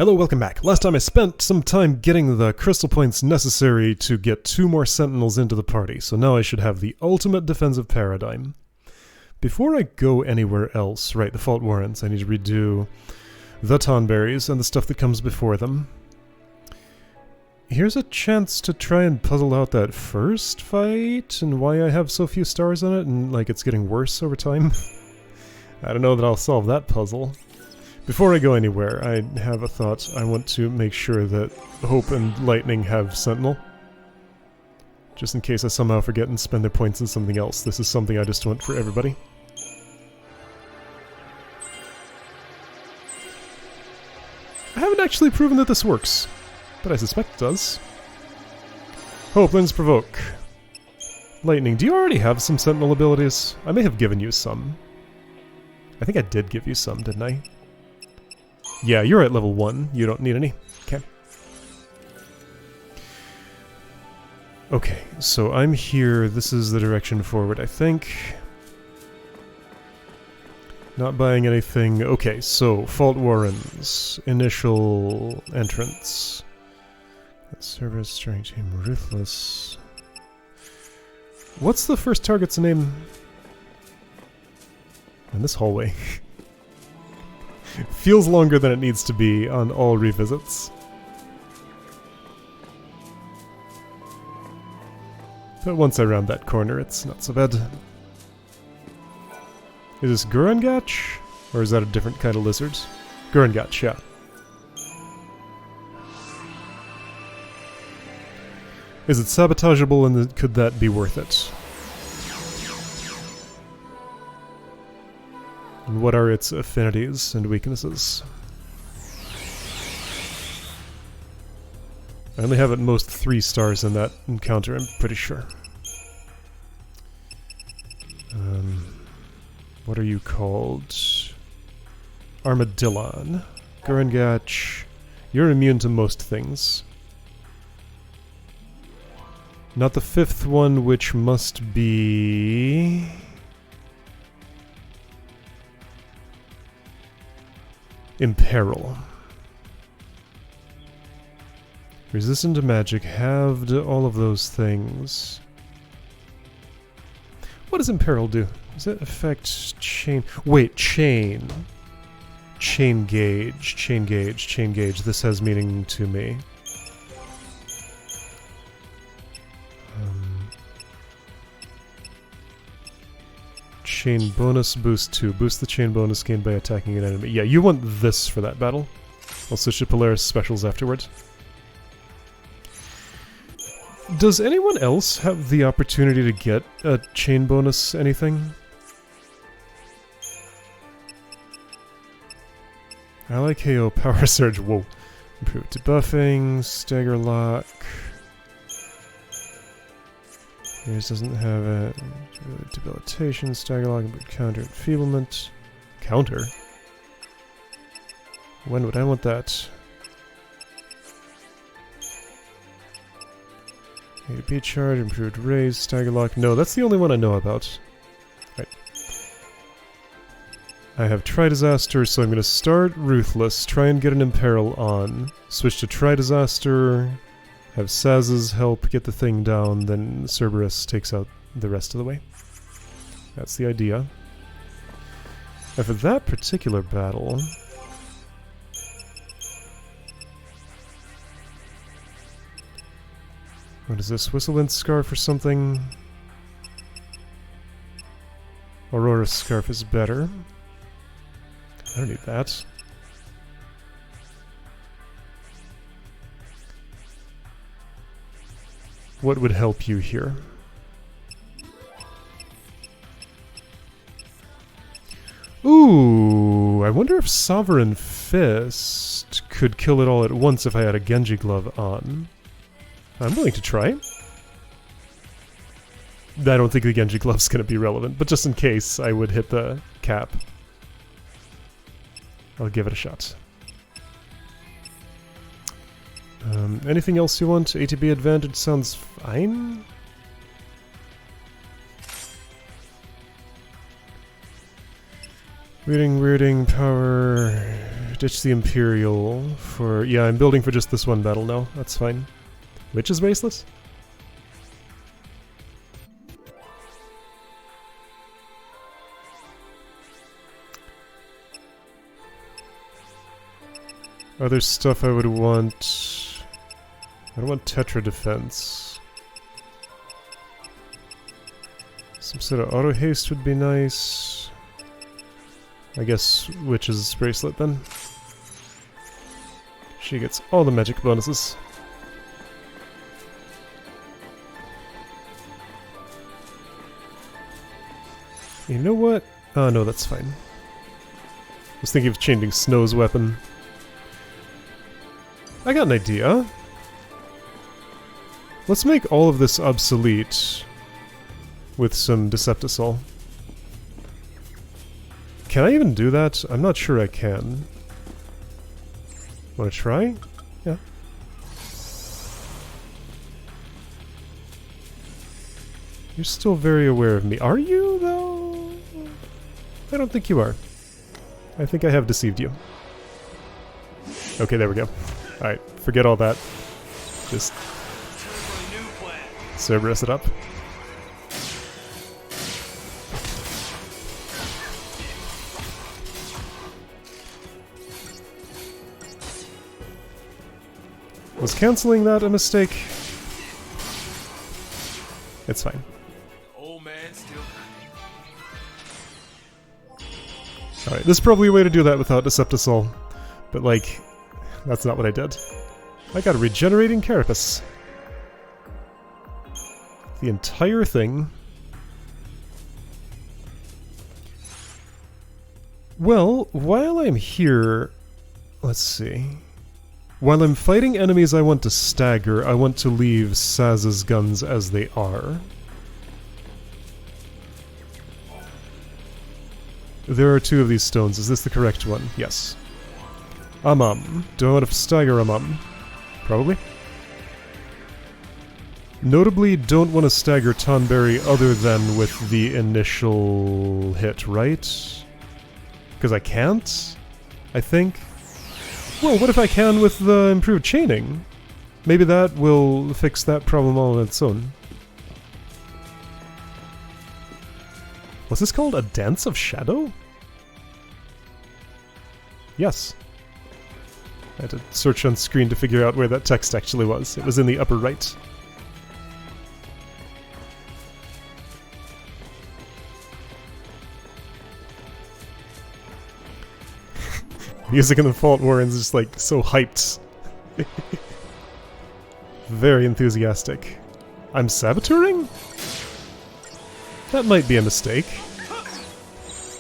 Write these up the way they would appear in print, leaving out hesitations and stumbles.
Hello, welcome back. Last time I spent some time getting the crystal points necessary to get 2 more sentinels into the party, so now I should have the ultimate defensive paradigm. Before I go anywhere else, right, the Fault Warrens, I need to redo the Tonberries and the stuff that comes before them. Here's a chance to try and puzzle out that first fight and why I have so few stars on it and like it's getting worse over time. I don't know that I'll solve that puzzle. Before I go anywhere, I have a thought. I want to make sure that Hope and Lightning have Sentinel. Just in case I somehow forget and spend their points on something else. This is something I just want for everybody. I haven't actually proven that this works, but I suspect it does. Hope, Lens Provoke. Lightning, do you already have some Sentinel abilities? I may have given you some. I think I did give you some, didn't I? Yeah, you're at level 1. You don't need any. Okay. Okay, so I'm here. This is the direction forward, I think. Not buying anything. Okay, so Fault Warrens. Initial entrance. Service, Strength Team, Ruthless. What's the first target's name? In this hallway. Feels longer than it needs to be on all revisits. But once I round that corner, it's not so bad. Is this Gurungach? Or is that a different kind of lizard? Gurungach, yeah. Is it sabotageable and could that be worth it? And what are its affinities and weaknesses? I only have at most 3 stars in that encounter, I'm pretty sure. What are you called? Armadillon. Gurungach. You're immune to most things. Not the 5th one, which must be... Imperil. Resistant to magic, halved, all of those things. What does Imperil do? Does it affect chain? Wait, chain. Chain gauge, chain gauge, chain gauge. This has meaning to me. Chain bonus boost 2. Boost the chain bonus gained by attacking an enemy. Yeah, you want this for that battle. I'll switch to Polaris specials afterwards. Does anyone else have the opportunity to get a chain bonus anything? Ally KO Power Surge. Whoa. Improved debuffing, Stagger Lock. Yours doesn't have a debilitation, Stagger Lock, but counter enfeeblement. Counter? When would I want that? ADP charge, improved raise, Stagger Lock. No, that's the only one I know about. Right. I have Tri-Disaster, so I'm going to start Ruthless, try and get an Imperil on, switch to Tri-Disaster, have Saz's help get the thing down, then Cerberus takes out the rest of the way. That's the idea. Now for that particular battle... What is this? Whistlewind Scarf or something? Aurora's Scarf is better. I don't need that. What would help you here? Ooh, I wonder if Sovereign Fist could kill it all at once if I had a Genji Glove on. I'm willing to try. I don't think the Genji Glove's going to be relevant, but just in case, I would hit the cap. I'll give it a shot. Anything else you want? ATB advantage sounds fine. Weirding, power, Ditch the Imperial for... Yeah, I'm building for just this one battle now. That's fine. Witch's Bracelet? Other stuff I would want... I don't want Tetra Defense. Some sort of auto haste would be nice. I guess Witch's Bracelet then. She gets all the magic bonuses. You know what? Oh no, that's fine. I was thinking of changing Snow's weapon. I got an idea. Let's make all of this obsolete with some Deceptisol. Can I even do that? I'm not sure I can. Wanna try? Yeah. You're still very aware of me. Are you, though? I don't think you are. I think I have deceived you. Okay, there we go. Alright, forget all that. Just Cerberus it up. Was canceling that a mistake? It's fine. Alright, there's probably a way to do that without Deceptisol, but like, that's not what I did. I got a regenerating carapace. The entire thing. Well, while I'm here, let's see. While I'm fighting enemies I want to stagger, I want to leave Saz's guns as they are. There are 2 of these stones. Is this the correct one? Yes. Amam. Do I want to stagger Amam? Probably. Notably, don't want to stagger Tonberry other than with the initial hit, right? Because I can't? I think? Well, what if I can with the improved chaining? Maybe that will fix that problem all on its own. Was this called a Dance of Shadow? Yes. I had to search on screen to figure out where that text actually was. It was in the upper right. Music in the Fault Warren's just like so hyped. Very enthusiastic. I'm saboteuring? That might be a mistake.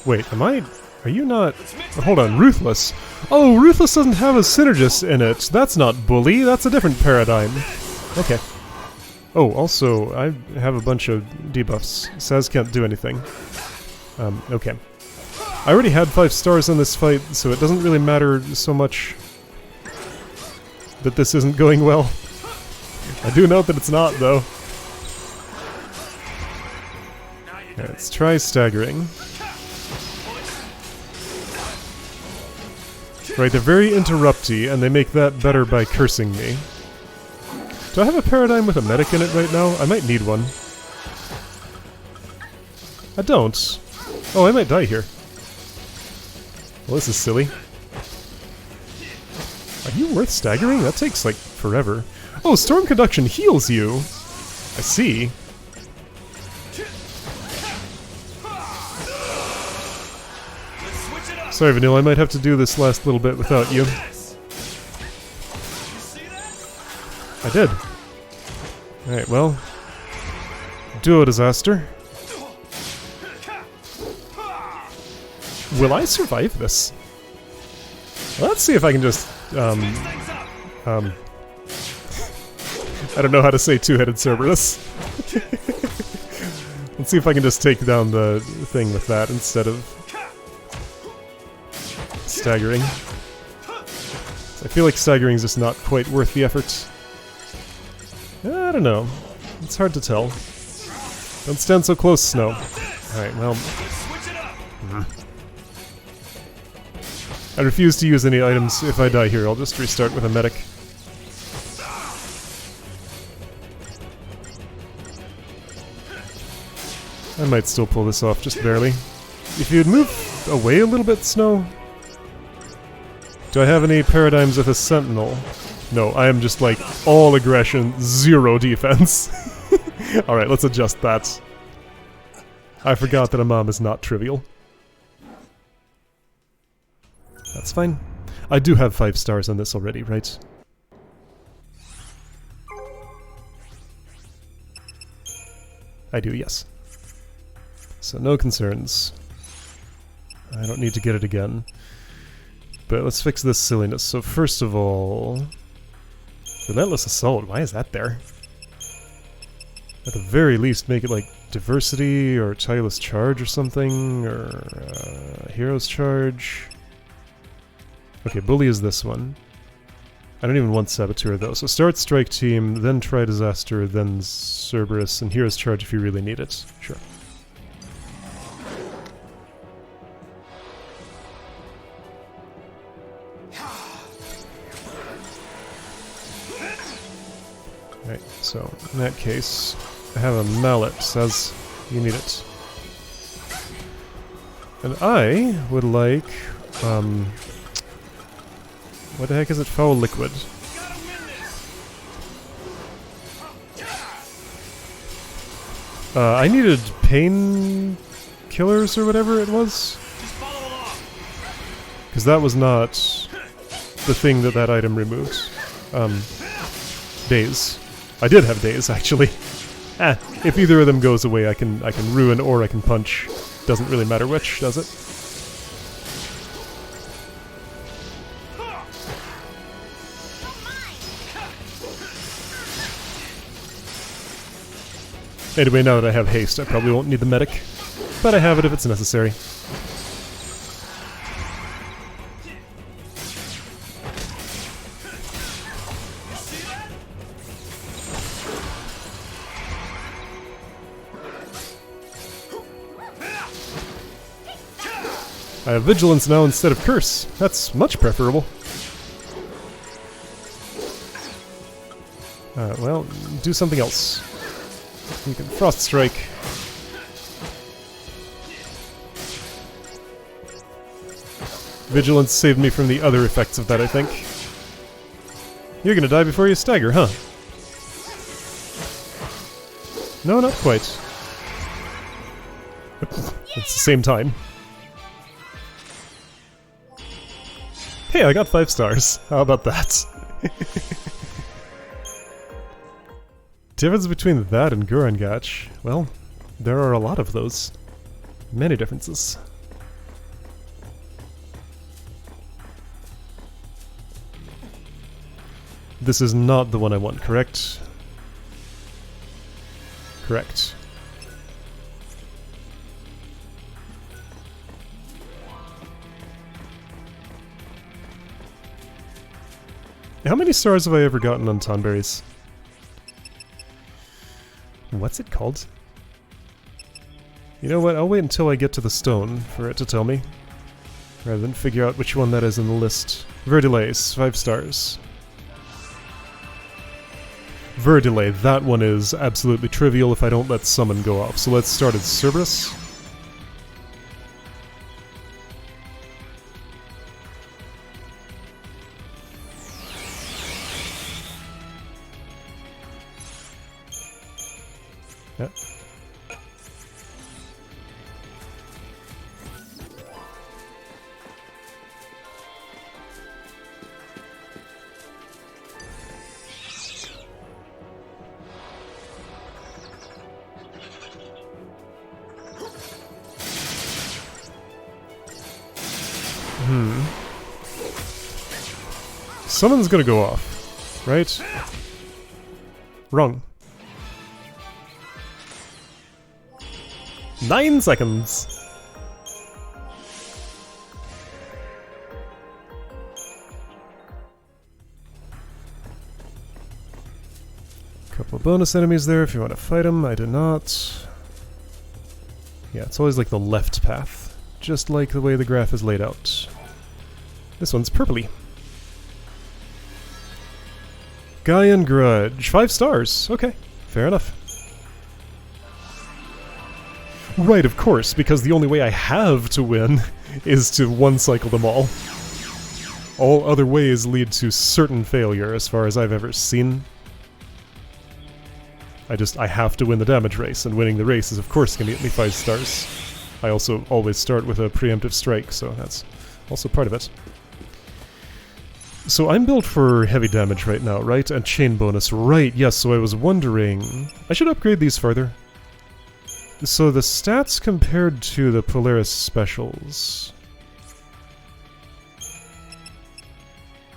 Wait, am I... Are you not... Oh, hold on, Ruthless. Oh, Ruthless doesn't have a Synergist in it. That's not Bully, that's a different paradigm. Okay. Oh, also, I have a bunch of debuffs. Saz can't do anything. Okay. I already had 5 stars in this fight, so it doesn't really matter so much that this isn't going well. I do note that it's not, though. Okay, let's try staggering. Right, they're very interrupty, and they make that better by cursing me. Do I have a paradigm with a medic in it right now? I might need one. I don't. Oh, I might die here. Well, this is silly. Are you worth staggering? That takes, like, forever. Oh, Storm Conduction heals you! I see. Sorry, Vanilla, I might have to do this last little bit without you. I did. Alright, well. Duo disaster. Will I survive this? Well, let's see if I can just, I don't know how to say two-headed Cerberus. Let's see if I can just take down the thing with that instead of staggering. I feel like staggering is just not quite worth the effort. I don't know. It's hard to tell. Don't stand so close, Snow. Alright, well... I refuse to use any items if I die here. I'll just restart with a medic. I might still pull this off, just barely. If you'd move away a little bit, Snow. Do I have any paradigms with a sentinel? No, I am just like all aggression, zero defense. Alright, let's adjust that. I forgot that a mom is not trivial. That's fine. I do have 5 stars on this already, right? I do, yes. So no concerns. I don't need to get it again. But let's fix this silliness. So first of all... Relentless Assault, why is that there? At the very least, make it like Diversity or Tireless Charge or something, or Hero's Charge. Okay, Bully is this one. I don't even want Saboteur though, so start Strike Team, then try Disaster, then Cerberus, and Hero's Charge if you really need it. Sure. Right, so in that case, I have a mallet, says you need it. And I would like, what the heck is it? Foul Liquid. I needed pain killers or whatever it was. Because that was not the thing that that item removed. Daze. I did have daze, actually. If either of them goes away, I can ruin or I can punch. Doesn't really matter which, does it? Anyway, now that I have haste, I probably won't need the medic, but I have it if it's necessary. I have Vigilance now instead of Curse. That's much preferable. Well, do something else. You can Frost Strike. Vigilance saved me from the other effects of that, I think. You're gonna die before you stagger, huh? No, not quite. It's the same time. Hey, I got 5 stars. How about that? Difference between that and Gurangach? Well, there are a lot of those. Many differences. This is not the one I want, correct? Correct. How many stars have I ever gotten on Tonberries? What's it called? You know what, I'll wait until I get to the stone for it to tell me. Rather than figure out which one that is in the list. Verdilace, 5 stars. Verdelay, that one is absolutely trivial if I don't let summon go off. So let's start at Cerberus. Yep. Summon's gonna go off, right? Wrong. 9 seconds! Couple of bonus enemies there if you want to fight them. I do not. Yeah, it's always like the left path. Just like the way the graph is laid out. This one's purpley. Gaian Grudge. 5 stars. Okay, fair enough. Right, of course, because the only way I have to win is to one-cycle them all. All other ways lead to certain failure, as far as I've ever seen. I have to win the damage race, and winning the race is of course going to get me 5 stars. I also always start with a preemptive strike, so that's also part of it. So I'm built for heavy damage right now, right? And chain bonus, right, yes, so I was wondering... I should upgrade these further. So the stats compared to the Polaris specials...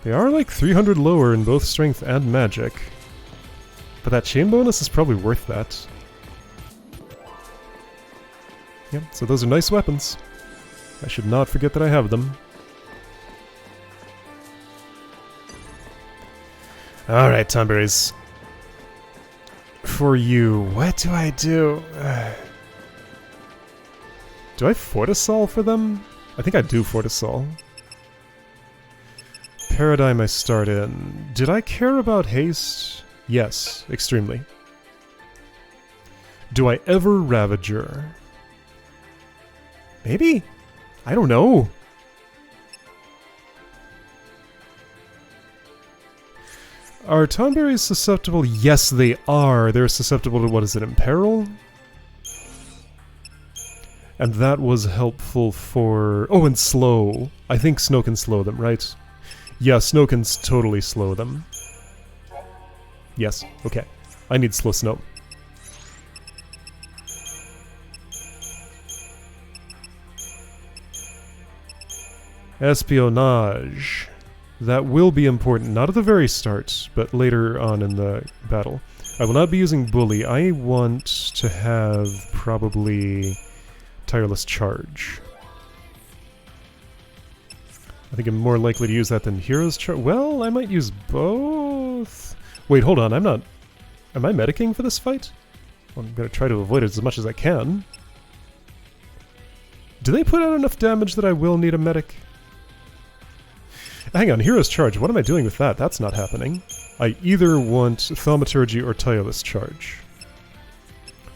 They are like 300 lower in both strength and magic. But that chain bonus is probably worth that. Yep, so those are nice weapons. I should not forget that I have them. Alright, Tomberries. For you, what do I do? Do I Fortisol for them? I think I do Fortisol. Paradigm I start in. Did I care about haste? Yes, extremely. Do I ever Ravager? Maybe? I don't know. Are Tonberries susceptible? Yes, they are. They're susceptible to, what is it, Imperil? And that was helpful for... Oh, and slow. I think snow can slow them, right? Yeah, snow can totally slow them. Yes, okay. I need slow snow. Espionage. That will be important, not at the very start, but later on in the battle. I will not be using Bully. I want to have probably Tireless Charge. I think I'm more likely to use that than Hero's Charge. Well, I might use both. Wait, hold on, I'm not... Am I medicing for this fight? Well, I'm going to try to avoid it as much as I can. Do they put out enough damage that I will need a medic? Hang on, Hero's Charge, what am I doing with that? That's not haupping. I either want Thaumaturgy or Tireless Charge.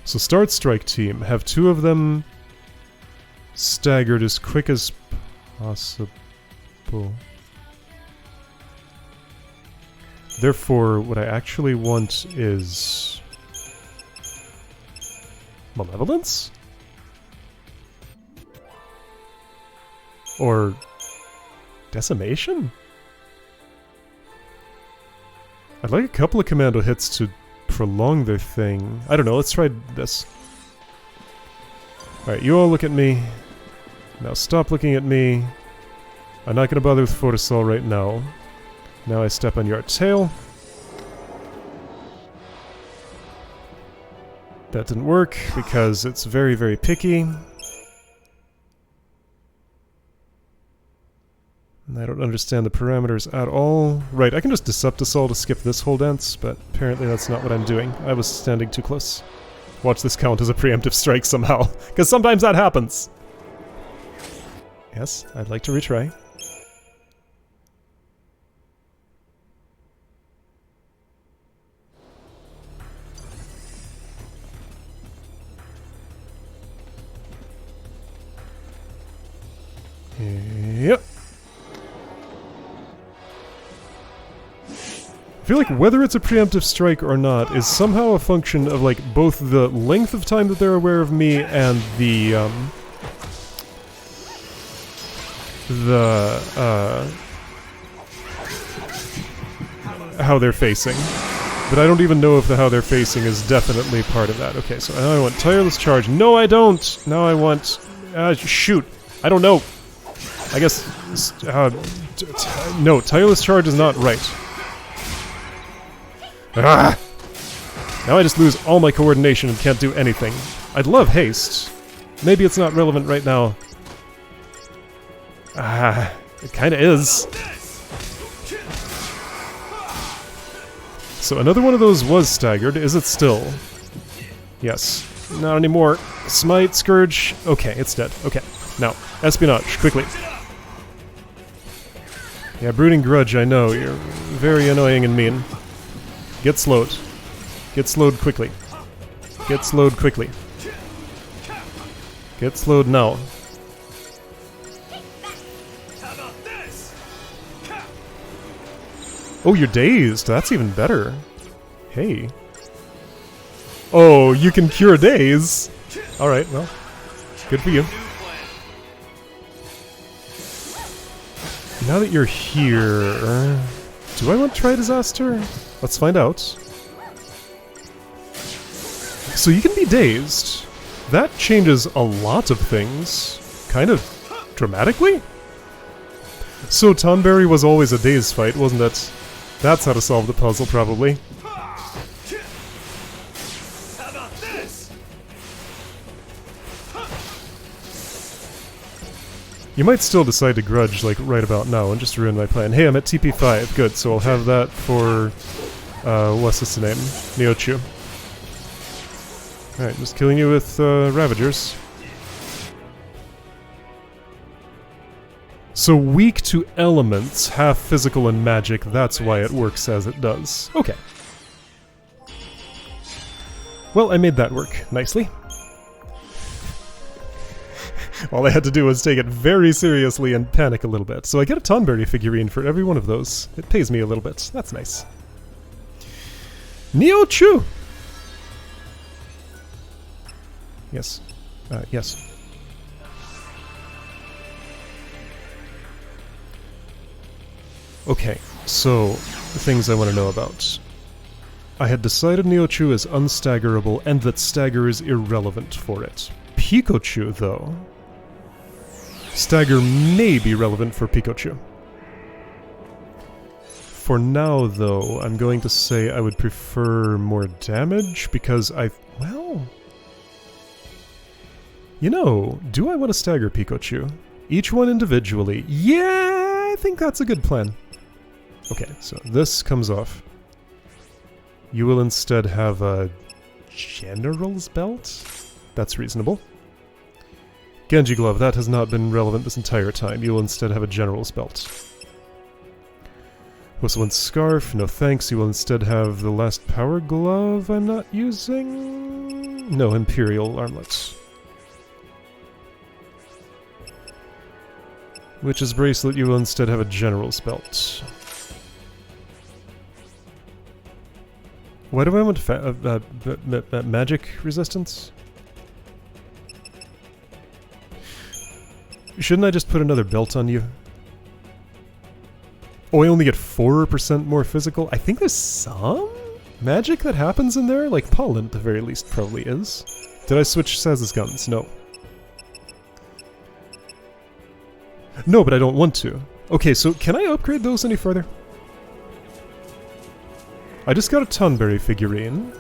So start Strike Team. Have 2 of them staggered as quick as possible. Therefore, what I actually want is... Malevolence? Or... Decimation? I'd like a couple of commando hits to prolong their thing. I don't know, let's try this. Alright, you all look at me. Now stop looking at me. I'm not going to bother with Fortisol right now. Now I step on your tail. That didn't work because it's very, very picky. And I don't understand the parameters at all. Right, I can just Deceptisol to skip this whole dance, but apparently that's not what I'm doing. I was standing too close. Watch this count as a preemptive strike somehow, because sometimes that happens! Yes, I'd like to retry. Yep. I feel like whether it's a preemptive strike or not is somehow a function of like both the length of time that they're aware of me and the how they're facing. But I don't even know if the how they're facing is definitely part of that. Okay, so now I want Tireless Charge. No, I don't! Now I want... shoot! I don't know! I guess... no, Tireless Charge is not right. Ah! Now I just lose all my coordination and can't do anything. I'd love haste. Maybe it's not relevant right now. Ah, it kinda is. So another one of those was staggered, is it still? Yes. Not anymore. Smite, Scourge. Okay, it's dead. Okay. Now, Espionage, quickly. Yeah, Brooding Grudge, I know. You're very annoying and mean. Get slowed. Get slowed quickly. Get slowed quickly. Get slowed now. Oh, you're dazed. That's even better. Hey. Oh, you can cure daze. Alright, well. Good for you. Now that you're here... do I want to try Disaster? Let's find out. So you can be dazed. That changes a lot of things. Kind of dramatically? So Tonberry was always a daze fight, wasn't it? That's how to solve the puzzle, probably. You might still decide to grudge, like, right about now and just ruin my plan. Hey, I'm at TP5. Good, so I'll have that for... what's this name? Neochu. Alright, just killing you with, Ravagers. So weak to elements, half physical and magic, that's why it works as it does. Okay. Well, I made that work nicely. All I had to do was take it very seriously and panic a little bit. So I get a Tonberry figurine for every one of those. It pays me a little bit. That's nice. Neochu! Yes. Yes. Okay, so, the things I want to know about. I had decided Neochu is unstaggerable and that stagger is irrelevant for it. Pikachu, though... Stagger may be relevant for Pikachu. For now, though, I'm going to say I would prefer more damage, because well... You know, do I want to stagger Pikachu? Each one individually. Yeah, I think that's a good plan. Okay, so this comes off. You will instead have a General's Belt? That's reasonable. Genji Glove, that has not been relevant this entire time. You will instead have a General's Belt. Whistlewind Scarf, no thanks. You will instead have the Last Power Glove I'm not using? No, Imperial Armlet. Witch's Bracelet, you will instead have a General's Belt. Why do I want magic resistance? Shouldn't I just put another belt on you? Oh, I only get 4% more physical? I think there's some magic that happens in there? Like pollen, at the very least, probably is. Did I switch Saz's guns? No. No, but I don't want to. Okay, so can I upgrade those any further? I just got a Tonberry figurine.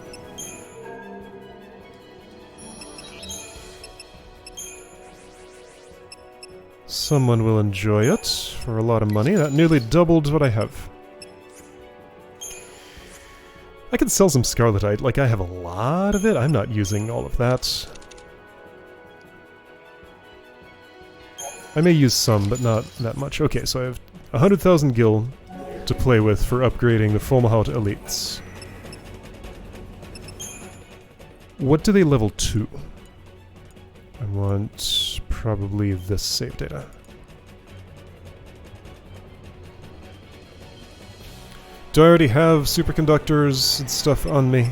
Someone will enjoy it for a lot of money. That nearly doubled what I have. I could sell some Scarletite, like I have a lot of it. I'm not using all of that. I may use some, but not that much. Okay, so I have 100,000 gil to play with for upgrading the Fomalhaut Elites. What do they level to? I want probably this save data. Do I already have superconductors and stuff on me?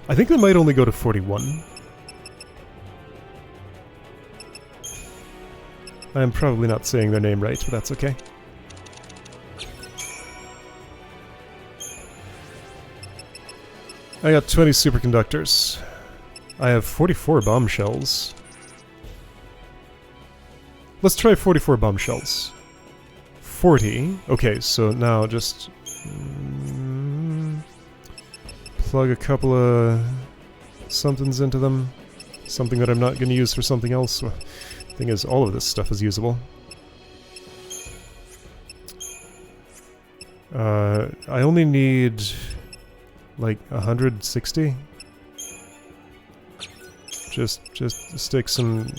I think they might only go to 41. I'm probably not saying their name right, but that's okay. I got 20 superconductors. I have 44 bombshells. Let's try 44 bombshells. 40. Okay, so now just... plug a couple of somethings into them. Something that I'm not going to use for something else. Thing is, all of this stuff is usable. I only need... like 160. Just stick some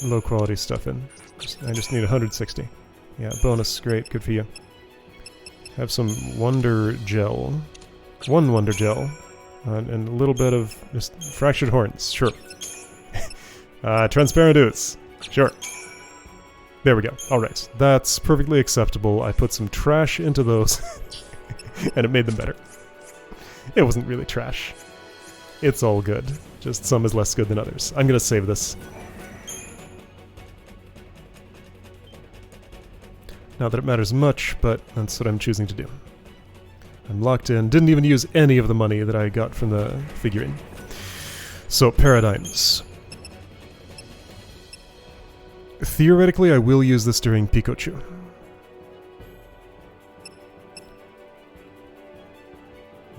low quality stuff in. I just need 160. Yeah, bonus, great, good for you. Have some Wonder Gel. One Wonder Gel. And a little bit of just Fractured Horns, sure. Transparent Ooze, sure. There we go, alright. That's perfectly acceptable. I put some trash into those, and it made them better. It wasn't really trash. It's all good. Just some is less good than others. I'm gonna save this. Not that it matters much, but that's what I'm choosing to do. I'm locked in. Didn't even use any of the money that I got from the figurine. So, paradigms. Theoretically, I will use this during Pikachu.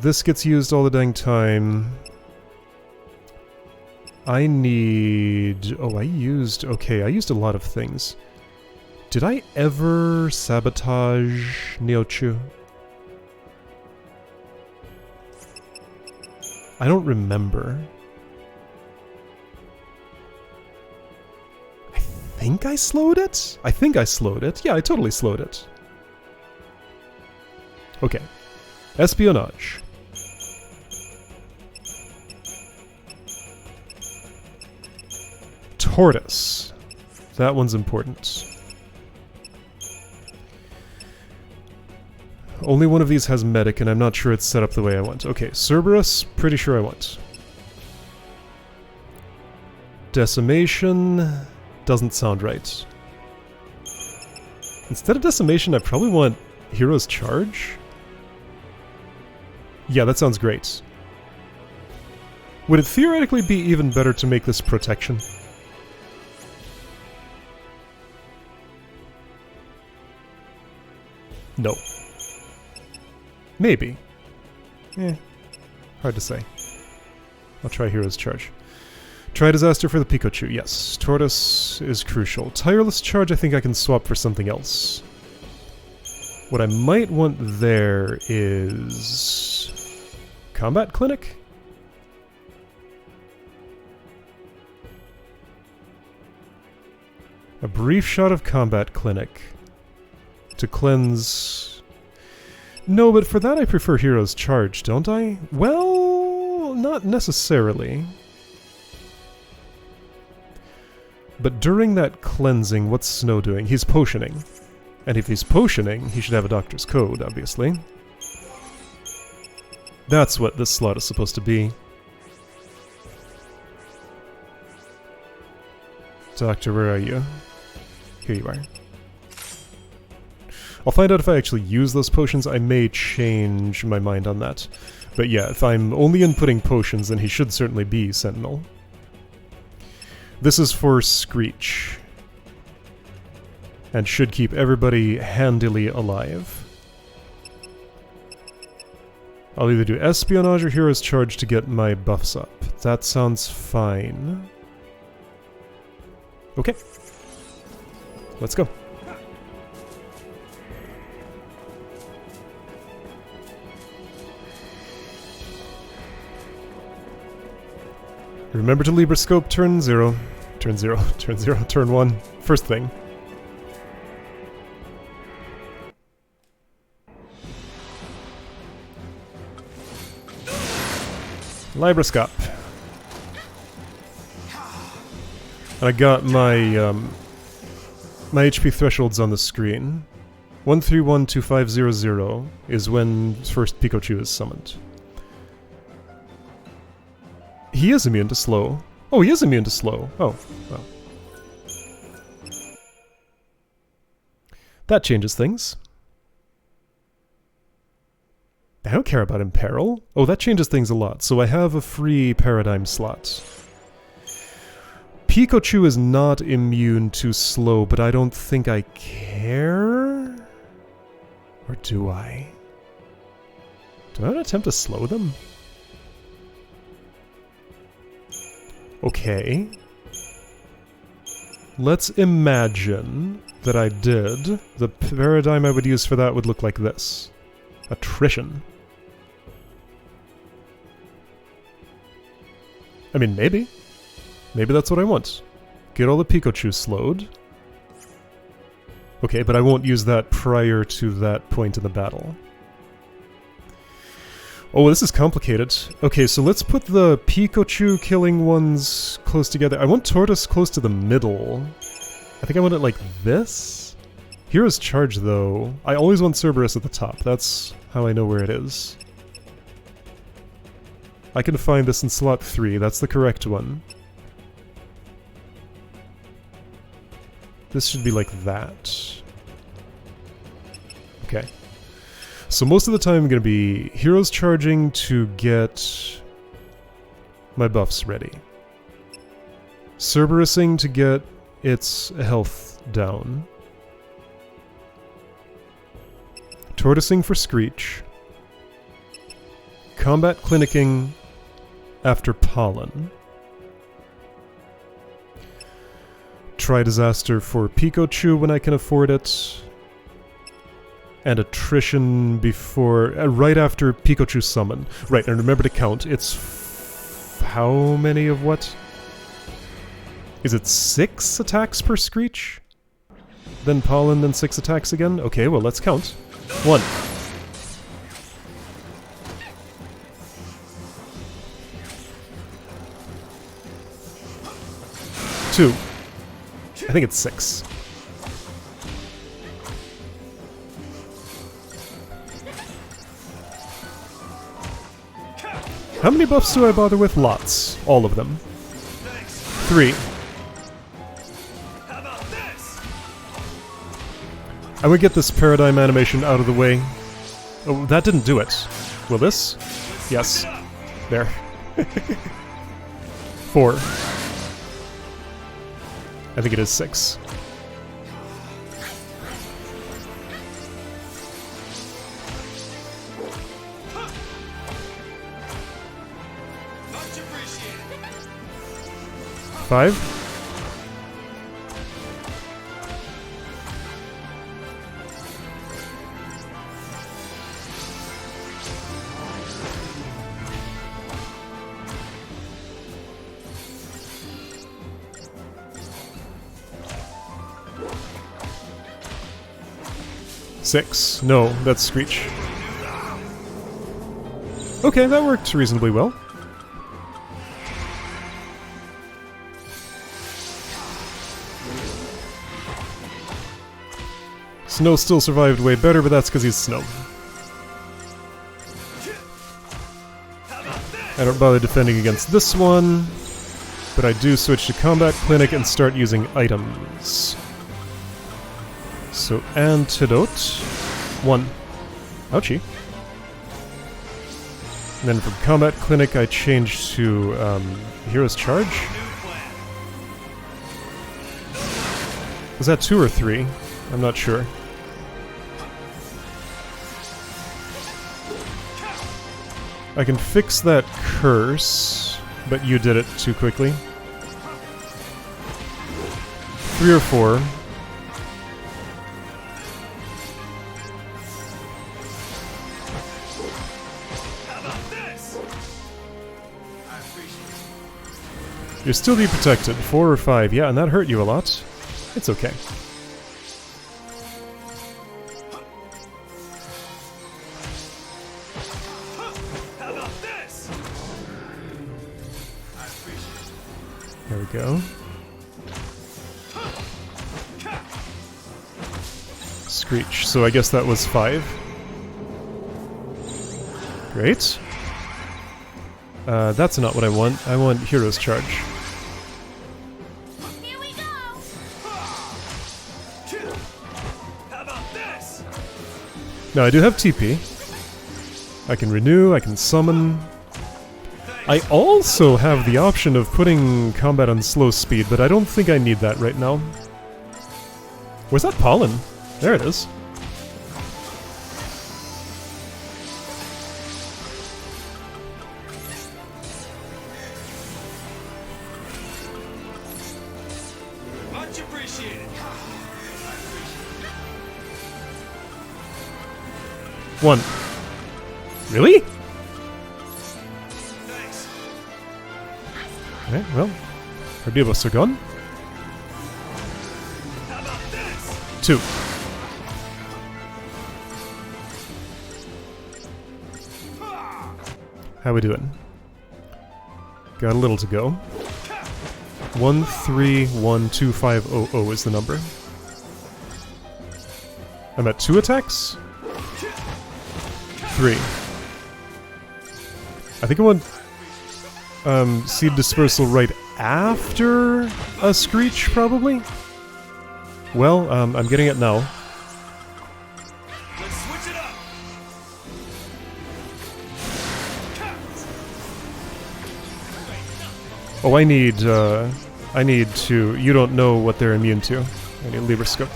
This gets used all the dang time. I need... Oh, I used a lot of things. Did I ever sabotage Neochu? I don't remember. I think I slowed it? I think I slowed it. Yeah, I totally slowed it. Okay. Espionage. Tortoise. That one's important. Only one of these has medic, and I'm not sure it's set up the way I want. Okay, Cerberus, pretty sure I want. Decimation doesn't sound right. Instead of Decimation, I probably want Hero's Charge? Yeah, that sounds great. Would it theoretically be even better to make this Protection? No. Maybe. Hard to say. I'll try Hero's Charge. Try Disaster for the Pikachu, yes. Tortoise is crucial. Tireless Charge I think I can swap for something else. What I might want there is... Combat Clinic? A brief shot of Combat Clinic. To cleanse... No, but for that I prefer Hero's Charge, don't I? Well, not necessarily. But during that cleansing, what's Snow doing? He's potioning. And if he's potioning, he should have a Doctor's Code, obviously. That's what this slot is supposed to be. Doctor, where are you? Here you are. I'll find out if I actually use those potions. I may change my mind on that. But yeah, if I'm only inputting potions, then he should certainly be Sentinel. This is for Screech. And should keep everybody handily alive. I'll either do Espionage or Hero's Charge to get my buffs up. That sounds fine. Okay. Let's go. Remember to Libroscope turn 0. Turn 0. Turn 0. Turn 1. First thing. Libroscope. And I got my my HP thresholds on the screen. 1312500 is when first Pikachu is summoned. He is immune to slow. Oh, he is immune to slow. Oh, well. That changes things. I don't care about Imperil. Oh, that changes things a lot. So I have a free Paradigm slot. Pikachu is not immune to slow, but I don't think I care? Or do I? Do I want to attempt to slow them? Okay. Let's imagine that I did. The paradigm I would use for that would look like this. Attrition. I mean, maybe. Maybe that's what I want. Get all the Pikachu slowed. Okay, but I won't use that prior to that point in the battle. Oh, this is complicated. Okay, so let's put the Pikachu killing ones close together. I want Tortoise close to the middle. I think I want it like this. Hero's Charge, though. I always want Cerberus at the top. That's how I know where it is. I can find this in slot 3. That's the correct one. This should be like that. Okay. So most of the time I'm going to be Heroes Charging to get my buffs ready. Cerberusing to get its health down. Tortoising for Screech. Combat Clinicking after Pollen. Try Disaster for Pikachu when I can afford it. And Attrition before... right after Pikachu Summon. Right, and remember to count. It's... how many of what? Is it 6 attacks per Screech? Then Pollen, then 6 attacks again? Okay, well, let's count. 1. 2. I think it's 6. How many buffs do I bother with? Lots. All of them. 3. I would get this paradigm animation out of the way. Oh, that didn't do it. Will this? Yes. There. 4. I think it is 6. Five. Six. No, that's Screech. Okay, that worked reasonably well. Snow still survived way better, but that's because he's Snow. I don't bother defending against this one, but I do switch to Combat Clinic and start using items. So, Antidote. 1. Ouchie. And then from Combat Clinic I change to Hero's Charge. Was that 2 or 3? I'm not sure. I can fix that curse, but you did it too quickly. 3 or 4. You'll still be protected. 4 or 5. Yeah, and that hurt you a lot. It's okay. There we go. Screech. So I guess that was 5. Great. That's not what I want. I want Hero's Charge. Here we go. How about this? Now I do have TP. I can renew, I can summon. I also have the option of putting combat on slow speed, but I don't think I need that right now. Where's that pollen? There it is. Much appreciated. 1. Really? Thanks. Okay, well, our debuffs are gone. How about this? 2. How we doing? Got a little to go. 131250 is the number. I'm at 2 attacks? 3. I think I want Seed Dispersal right after a Screech, probably? Well, I'm getting it now. Let's switch it up. Oh, I need to... You don't know what they're immune to. I need Libra Scope.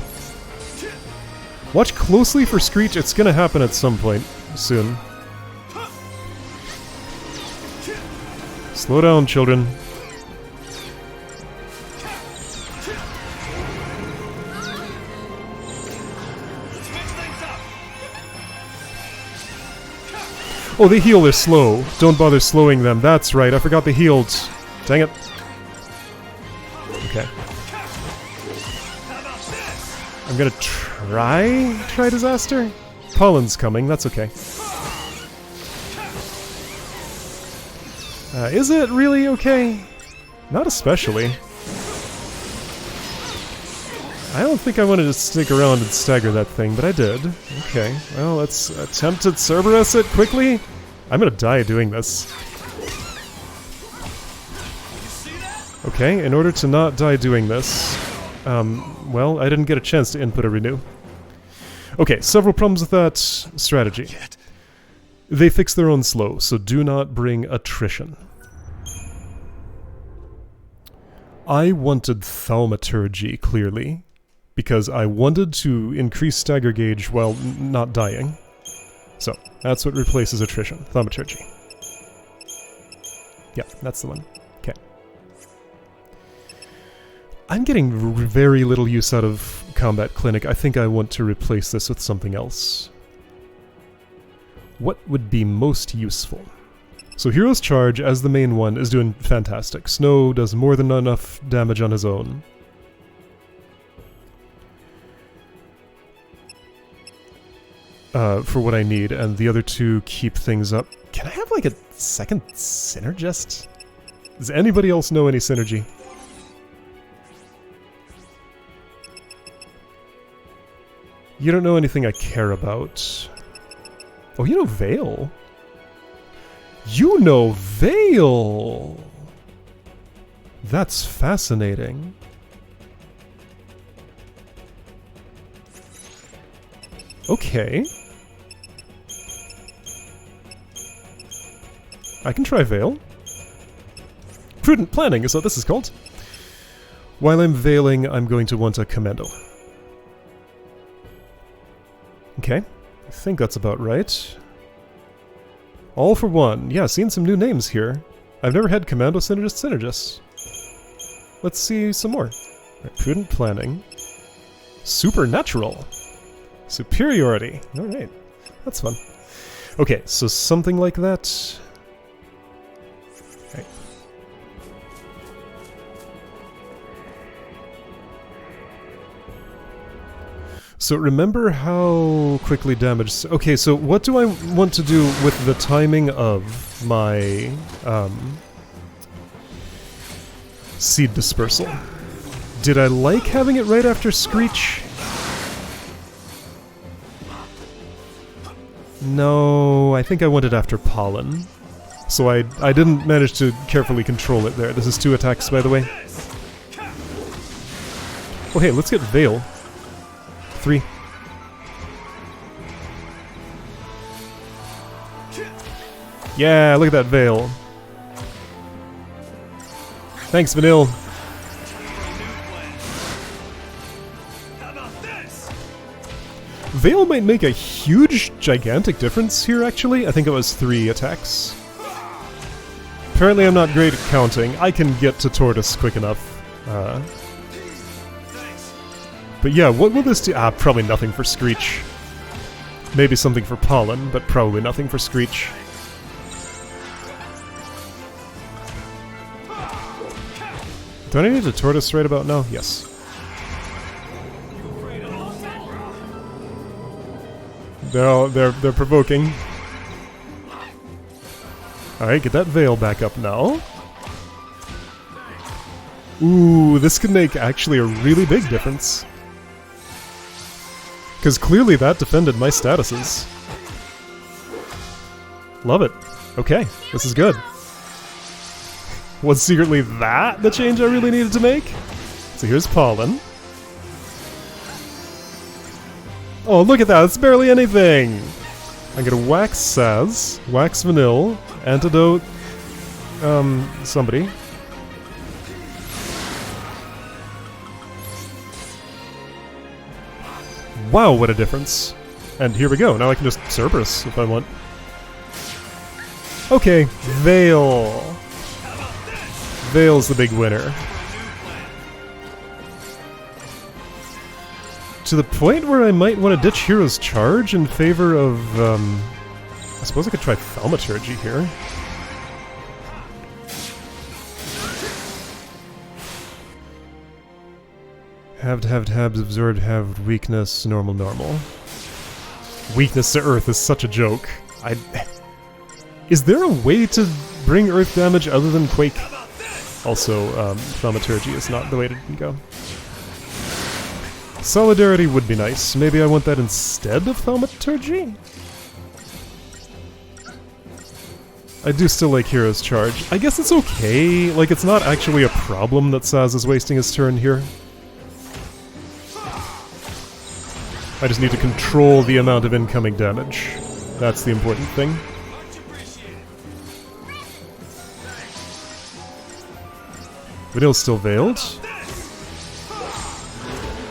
Watch closely for Screech, it's gonna happen at some point soon. Slow down, children. Oh, they heal, they're slow. Don't bother slowing them. That's right, I forgot they healed. Dang it. Okay. I'm gonna try Disaster? Pollen's coming, that's okay. Is it really okay? Not especially. I don't think I wanted to stick around and stagger that thing, but I did. Okay, well, let's attempt to Cerberus it quickly. I'm gonna die doing this. Okay, in order to not die doing this, well, I didn't get a chance to input a renew. Okay, several problems with that strategy. They fix their own slow, so do not bring attrition. I wanted Thaumaturgy, clearly, because I wanted to increase stagger gauge while not dying. So, that's what replaces attrition. Thaumaturgy. Yeah, that's the one. Okay. I'm getting very little use out of Combat Clinic. I think I want to replace this with something else. What would be most useful? So Hero's Charge, as the main one, is doing fantastic. Snow does more than enough damage on his own. For what I need, and the other two keep things up. Can I have like a second Synergist? Does anybody else know any synergy? You don't know anything I care about. Oh, you know Veil? You know Veil! That's fascinating. Okay. I can try Veil. Prudent planning is what this is called. While I'm veiling, I'm going to want a commando. Okay. I think that's about right. All for one. Yeah, seeing some new names here. I've never had Commando Synergists. Let's see some more. Right, prudent planning. Supernatural. Superiority. Alright. That's fun. Okay, so something like that. Okay. So remember how quickly damage... Okay, so what do I want to do with the timing of my Seed Dispersal? Did I like having it right after Screech? No, I think I want it after Pollen. So I didn't manage to carefully control it there. This is 2 attacks, by the way. Oh hey, let's get Veil. 3. Yeah, look at that Veil. Thanks, Vanille. Veil might make a huge, gigantic difference here, actually. I think it was 3 attacks. Apparently I'm not great at counting. I can get to Tortoise quick enough. But yeah, what will this do? Ah, probably nothing for Screech. Maybe something for Pollen, but probably nothing for Screech. Don't I need a Tortoise right about now? Yes. They're provoking. Alright, get that veil back up now. Ooh, this could make actually a really big difference. Because clearly that defended my statuses. Love it. Okay, this is good. Was secretly that the change I really needed to make? So here's pollen. Oh, look at that, it's barely anything! I'm gonna wax Saz, wax Vanille, antidote, somebody. Wow, what a difference. And here we go, now I can just Cerberus if I want. Okay, Veil. Veil's the big winner. To the point where I might want to ditch Hero's Charge in favor of, I suppose I could try Thaumaturgy here. Halved, absorbed, halved, weakness, normal, normal. Weakness to Earth is such a joke. Is there a way to bring Earth damage other than Quake? Also, Thaumaturgy is not the way to go. Solidarity would be nice. Maybe I want that instead of Thaumaturgy? I do still like Hero's Charge. I guess it's okay. Like, it's not actually a problem that Saz is wasting his turn here. I just need to control the amount of incoming damage. That's the important thing. Vanille's still veiled.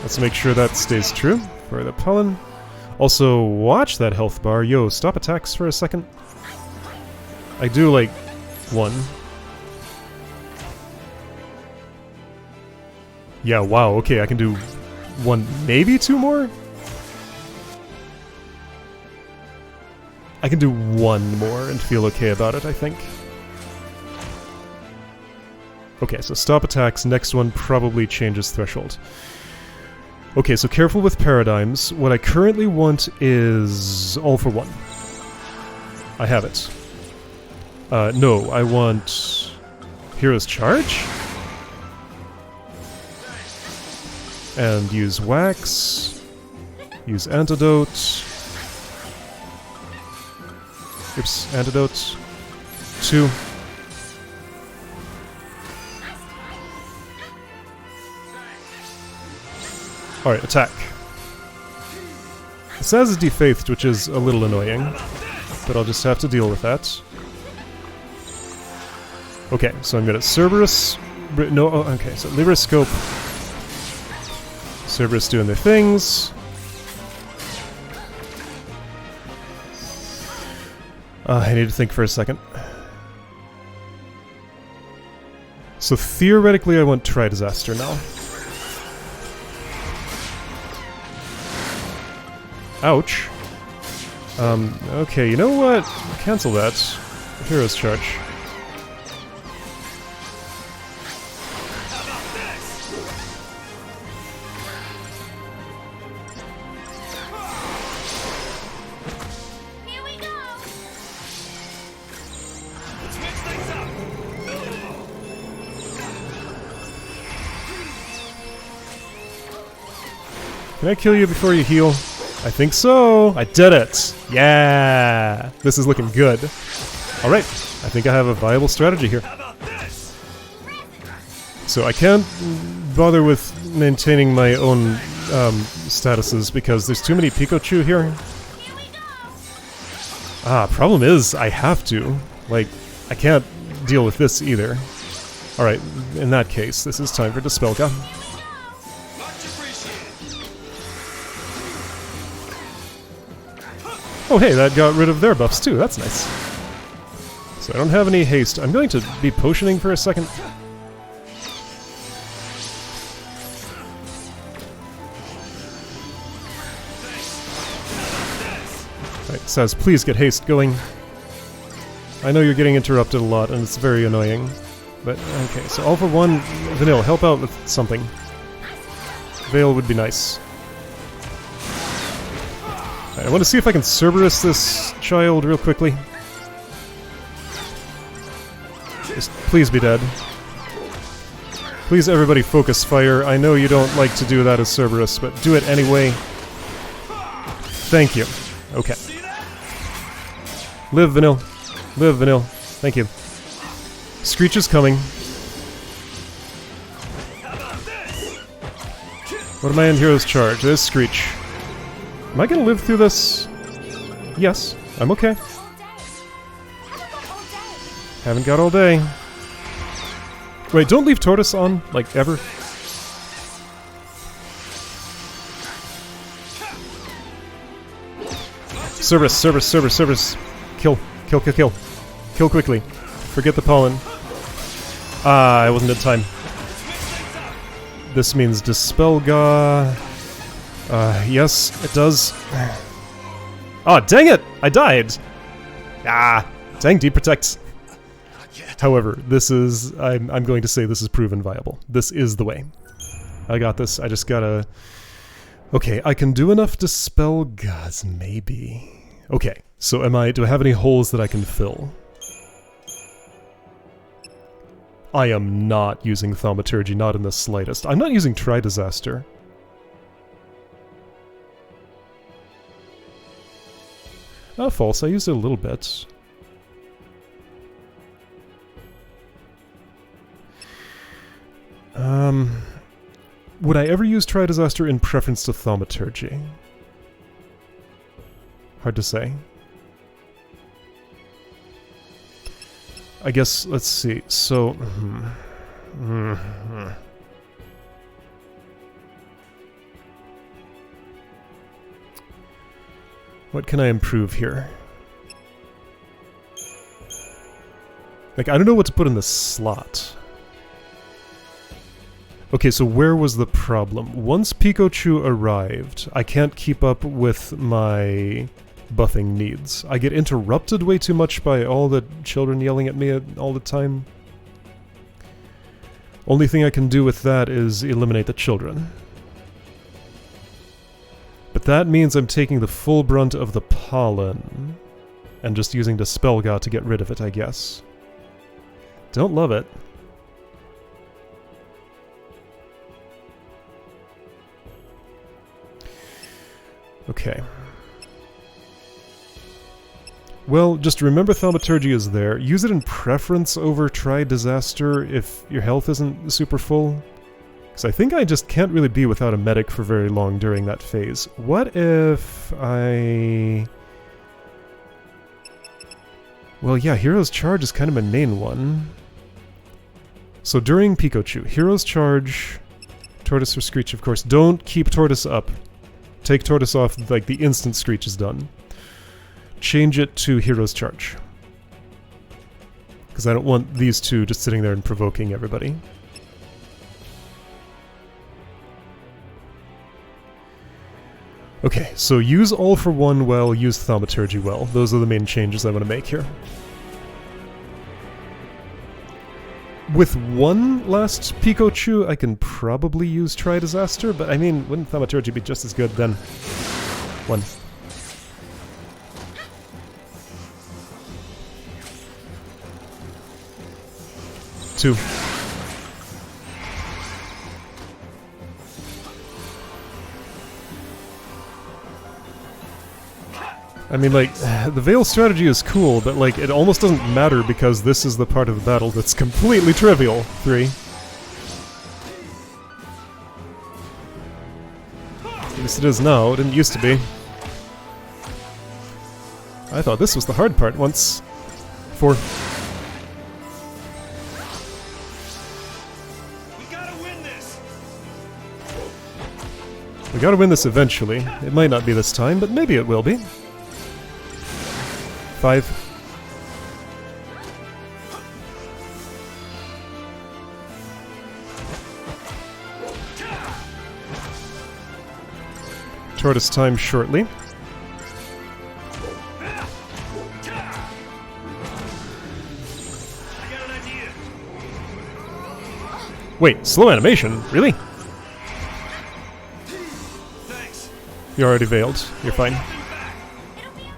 Let's make sure that stays true for the pollen. Also, watch that health bar. Yo, stop attacks for a second. I do like one. Yeah, wow, okay, I can do one, maybe two more? I can do one more and feel okay about it, I think. Okay, so stop attacks. Next one probably changes threshold. Okay, so careful with paradigms. What I currently want is all for one. I have it. No, I want Hero's Charge. And use Wax. Use Antidote. Oops, Antidote. 2. Alright, attack. It says it's defaithed, which is a little annoying, but I'll just have to deal with that. Okay, so I'm gonna Cerberus... No, oh, okay, so Libroscope. Cerberus doing their things. I need to think for a second. So theoretically I want Tri-Disaster now. Ouch. Okay, you know what? Cancel that. Hero's Charge. Here we go. Let's mix things up. Can I kill you before you heal? I think so! I did it! Yeah! This is looking good. Alright, I think I have a viable strategy here. So I can't bother with maintaining my own statuses because there's too many Pikachu here. Problem is, I have to. Like, I can't deal with this either. Alright, in that case, this is time for Dispelka. Oh hey, that got rid of their buffs too, that's nice. So I don't have any haste. I'm going to be potioning for a second. Alright, Saz, please get haste going. I know you're getting interrupted a lot and it's very annoying. But, okay, so all for one, Vanille, help out with something. Veil would be nice. I want to see if I can Cerberus this child real quickly. Just please be dead. Please everybody focus fire. I know you don't like to do that as Cerberus, but do it anyway. Thank you. Okay. Live, Vanille. Live, Vanille. Thank you. Screech is coming. What am I in Hero's Charge? There's Screech. Am I gonna live through this? Yes. I'm okay. Haven't got all day. Wait, don't leave Tortoise on, like, ever. Cerberus, Cerberus, Cerberus, Cerberus. Kill, kill, kill, kill. Kill quickly. Forget the pollen. Ah, I wasn't in time. This means Dispel Ga. Yes, it does. Oh, dang it! I died! Ah, dang, Deep Protect. However, this is... I'm going to say this is proven viable. This is the way. I got this. I just gotta... Okay, I can do enough Dispel Gas, maybe. Okay, so do I have any holes that I can fill? I am not using Thaumaturgy, not in the slightest. I'm not using Tri-Disaster. Oh, false. I used it a little bit. Would I ever use Tri-Disaster in preference to Thaumaturgy? Hard to say. I guess, let's see, so... What can I improve here? Like, I don't know what to put in the slot. Okay, so where was the problem? Once Pikachu arrived, I can't keep up with my buffing needs. I get interrupted way too much by all the children yelling at me all the time. Only thing I can do with that is eliminate the children. But that means I'm taking the full brunt of the pollen and just using Dispel Ga to get rid of it, I guess. Don't love it. Okay. Well, just remember Thaumaturgy is there. Use it in preference over Tri-Disaster if your health isn't super full. Because I think I just can't really be without a medic for very long during that phase. What if I... Well, yeah, Hero's Charge is kind of my main one. So during Pikachu, Hero's Charge, Tortoise or Screech, of course. Don't keep Tortoise up. Take Tortoise off, like, the instant Screech is done. Change it to Hero's Charge. Because I don't want these two just sitting there and provoking everybody. Okay, so use All for One well, use Thaumaturgy well. Those are the main changes I want to make here. With one last Pikachu, I can probably use Tri-Disaster, but I mean, wouldn't Thaumaturgy be just as good then? One. Two. I mean, like, the Veil strategy is cool, but, like, it almost doesn't matter because this is the part of the battle that's completely trivial. 3. At least it is now. It didn't used to be. I thought this was the hard part once. 4. We gotta win this. We gotta win this eventually. It might not be this time, but maybe it will be. 5. Tortoise time shortly. I got an idea. Wait, slow animation? Really? Thanks. You're already veiled. You're fine. It'll be okay.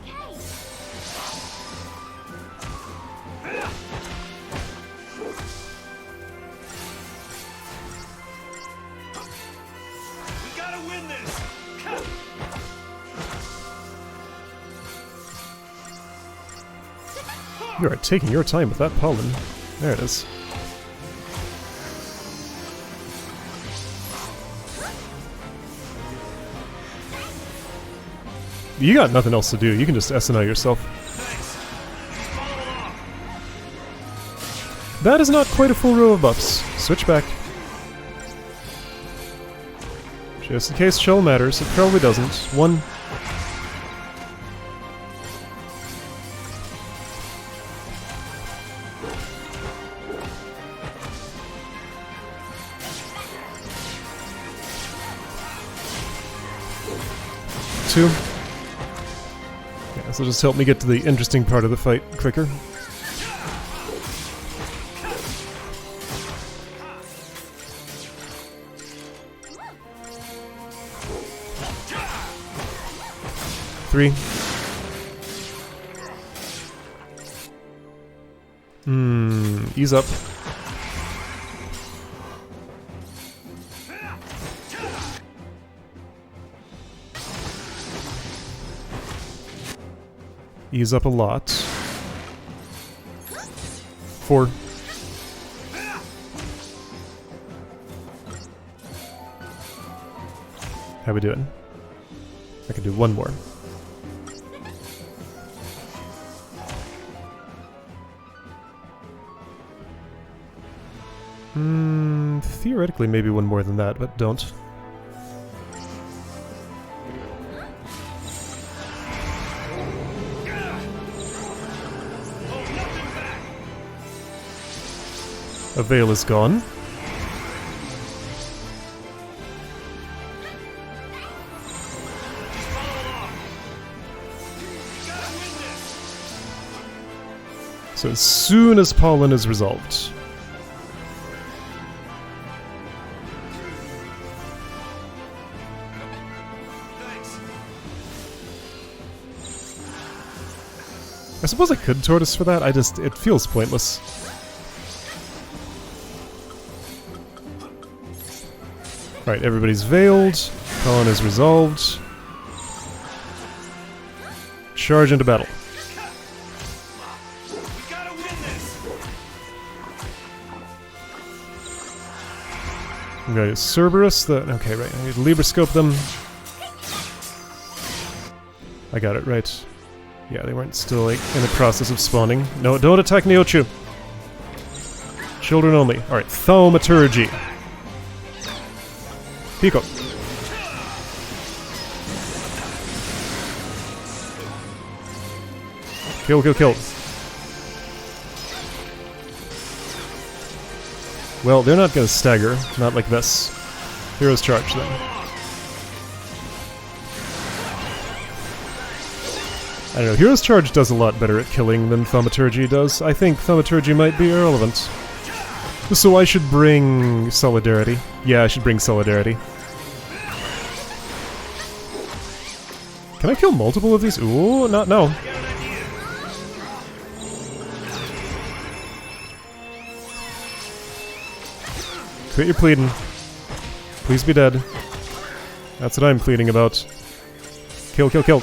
You are taking your time with that pollen. There it is. You got nothing else to do. You can just SNL yourself. That is not quite a full row of buffs. Switch back. Just in case shell matters, it probably doesn't. 1. Two. Yeah, this will just help me get to the interesting part of the fight quicker. Three. Ease up. Ease up a lot. 4. How we doing? I can do one more. Theoretically maybe one more than that, but don't. A veil is gone. So as soon as pollen is resolved. I suppose I could tortoise for that, it feels pointless. Alright, everybody's veiled. Pollen is resolved. Charge into battle. I'm going to Cerberus. Okay, right. I need to Libroscope them. I got it, right. Yeah, they weren't still like in the process of spawning. No, don't attack Neochu. Children only. Alright, Thaumaturgy. Pico. Kill, kill, kill. Well, they're not gonna stagger. Not like this. Hero's Charge, then. I don't know, Hero's Charge does a lot better at killing than Thaumaturgy does. I think Thaumaturgy might be irrelevant. So I should bring Solidarity. Yeah, I should bring Solidarity. Can I kill multiple of these? Ooh, not no. Quit your pleading. Please be dead. That's what I'm pleading about. Kill, kill, kill.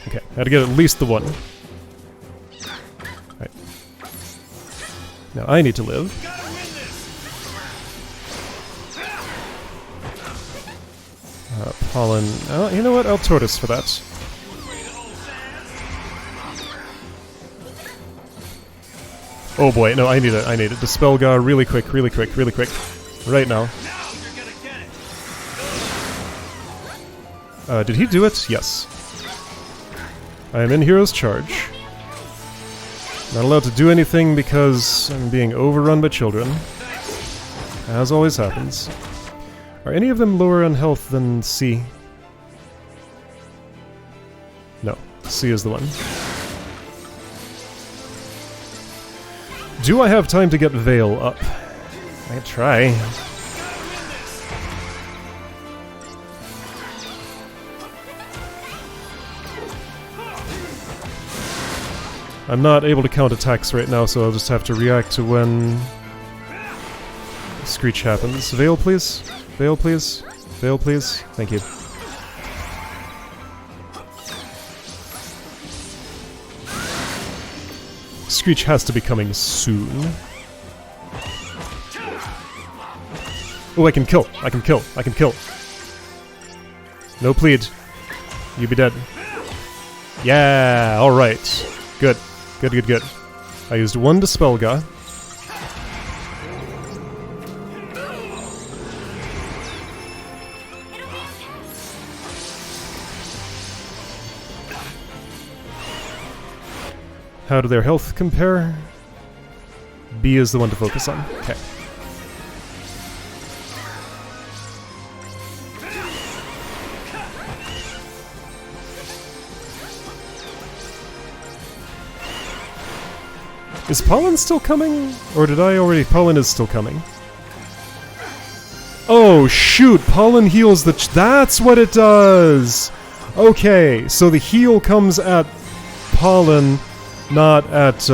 Okay, had to get at least the one. Right. Now I need to live. Pollen. Oh, you know what? I'll tortoise for that. Oh boy, no, I need it. I need it. Dispel Gar really quick, really quick, really quick. Right now. Did he do it? Yes. I am in Hero's Charge. Not allowed to do anything because I'm being overrun by children. As always happens. Are any of them lower on health than C? No. C is the one. Do I have time to get Veil up? I can try. I'm not able to count attacks right now, so I'll just have to react to when Screech happens. Veil, please. Veil, please. Veil, please. Thank you. Screech has to be coming soon. Oh, I can kill. I can kill. I can kill. No plead. You be dead. Yeah, alright. Good. Good, good, good. I used one Dispelga. How do their health compare? B is the one to focus on. Okay. Is Pollen still coming? Or did I already... Pollen is still coming. Oh, shoot! Pollen heals the... That's what it does! Okay, so the heal comes at Pollen, not at,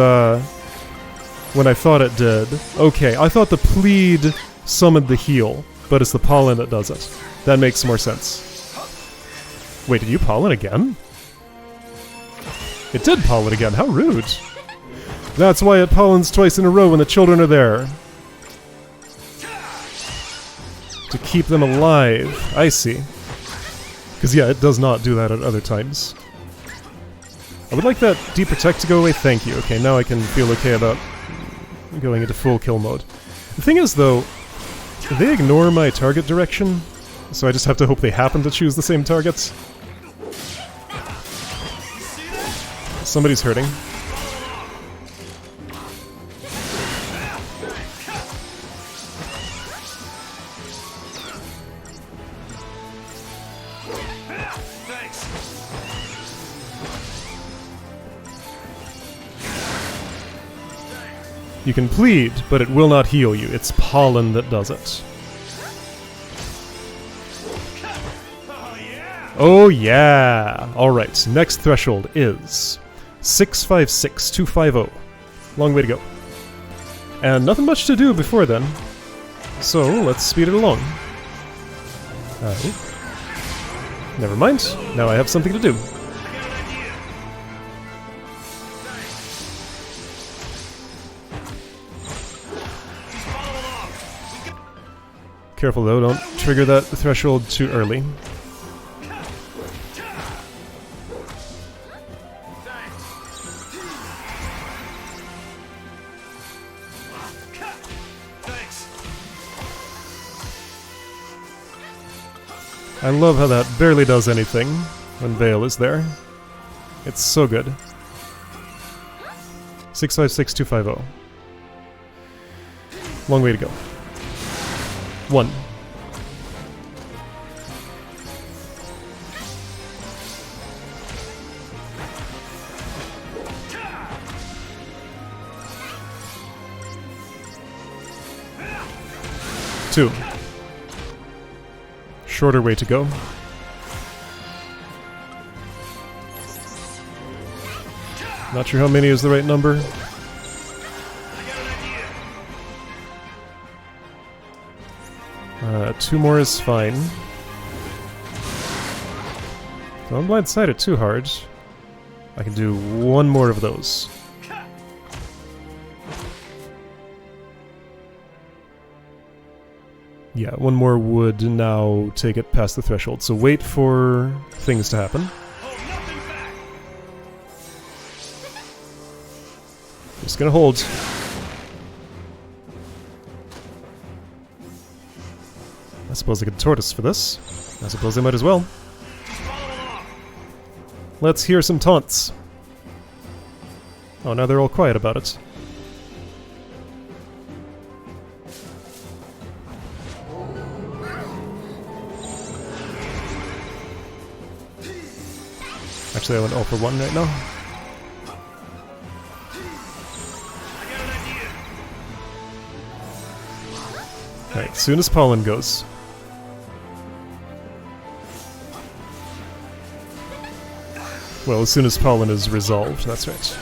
when I thought it did. Okay, I thought the plead summoned the heal, but it's the Pollen that does it. That makes more sense. Wait, did you Pollen again? It did Pollen again, how rude! That's why it pollens twice in a row when the children are there. To keep them alive. I see. Because yeah, it does not do that at other times. I would like that Deep Protect to go away, thank you. Okay, now I can feel okay about going into full kill mode. The thing is though, they ignore my target direction, so I just have to hope they happen to choose the same targets. Somebody's hurting. You can plead, but it will not heal you. It's Pollen that does it. Oh yeah! Alright, next threshold is 656-250. Long way to go. And nothing much to do before then. So, let's speed it along. Never mind. Now I have something to do. Careful though, don't trigger that threshold too early. I love how that barely does anything when Veil is there. It's so good. 656-250. Long way to go. 1. 2. Shorter way to go. Not sure how many is the right number. 2 more is fine. Don't blindside it too hard. I can do 1 more of those. Yeah, 1 more would now take it past the threshold, so wait for things to happen. Just gonna hold. I suppose I could tortoise for this. I suppose I might as well. Let's hear some taunts. Oh, now they're all quiet about it. Actually, I went all for 1 right now. Alright, as soon as Pollen goes. Well, as soon as Pollen is resolved, that's right.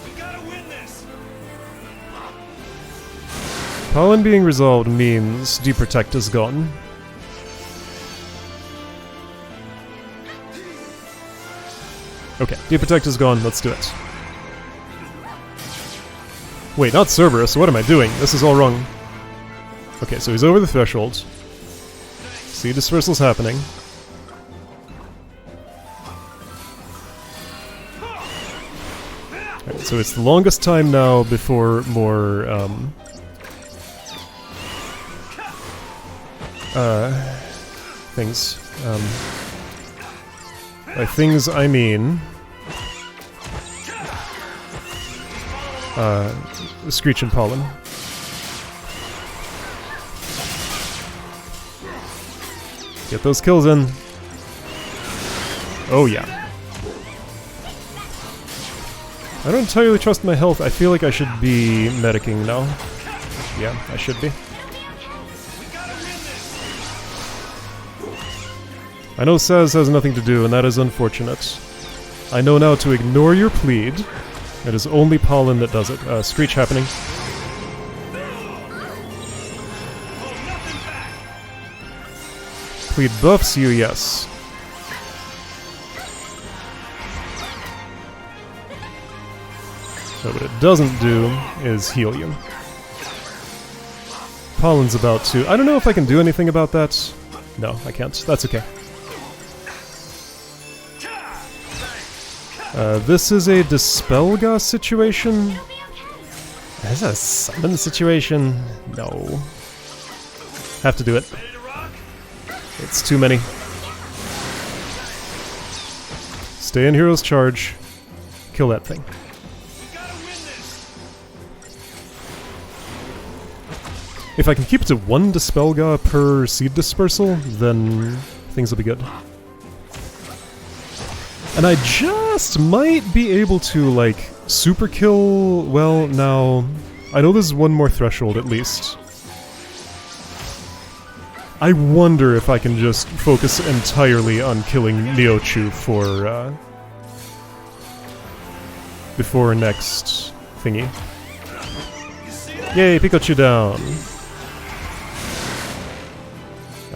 We gotta win this. Pollen being resolved means Deep Protect is gone. Okay, Deep Protect is gone, let's do it. Wait, not Cerberus, what am I doing? This is all wrong. Okay, so he's over the threshold. See, dispersal's happening. Right, so it's the longest time now before more, things. By things, I mean... Screech and Pollen. Get those kills in. Oh yeah. I don't entirely trust my health. I feel like I should be medicing now. Yeah, I should be. I know Saz has nothing to do, and that is unfortunate. I know now to ignore your plead. It is only Pollen that does it. Screech happening. Plead buffs you, yes. So what it doesn't do is heal you. Pollen's about to... I don't know if I can do anything about that. No, I can't. That's okay. This is a Dispelga situation? Is that a summon situation? No. Have to do it. It's too many. Stay in Hero's Charge. Kill that thing. If I can keep it to 1 Dispelga per Seed Dispersal, then things will be good. And I just might be able to, like, super kill... Well, now... I know there's one more threshold, at least. I wonder if I can just focus entirely on killing Neochu for, before next thingy. Yay, Pikachu down.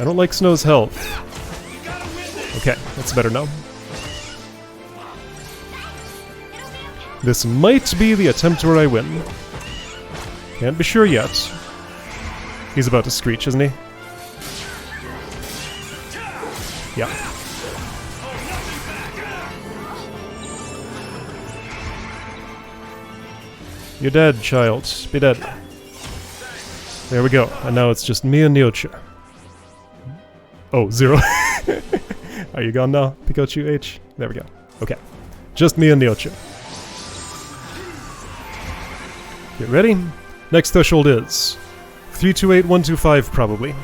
I don't like Snow's health. Okay, that's better now. This might be the attempt where I win. Can't be sure yet. He's about to Screech, isn't he? Yeah. You're dead, child. Be dead. There we go. And now it's just me and Neochu. Oh, 0. Are you gone now, Pikachu H? There we go. Okay. Just me and Neochu. Get ready. Next threshold is 328125 probably.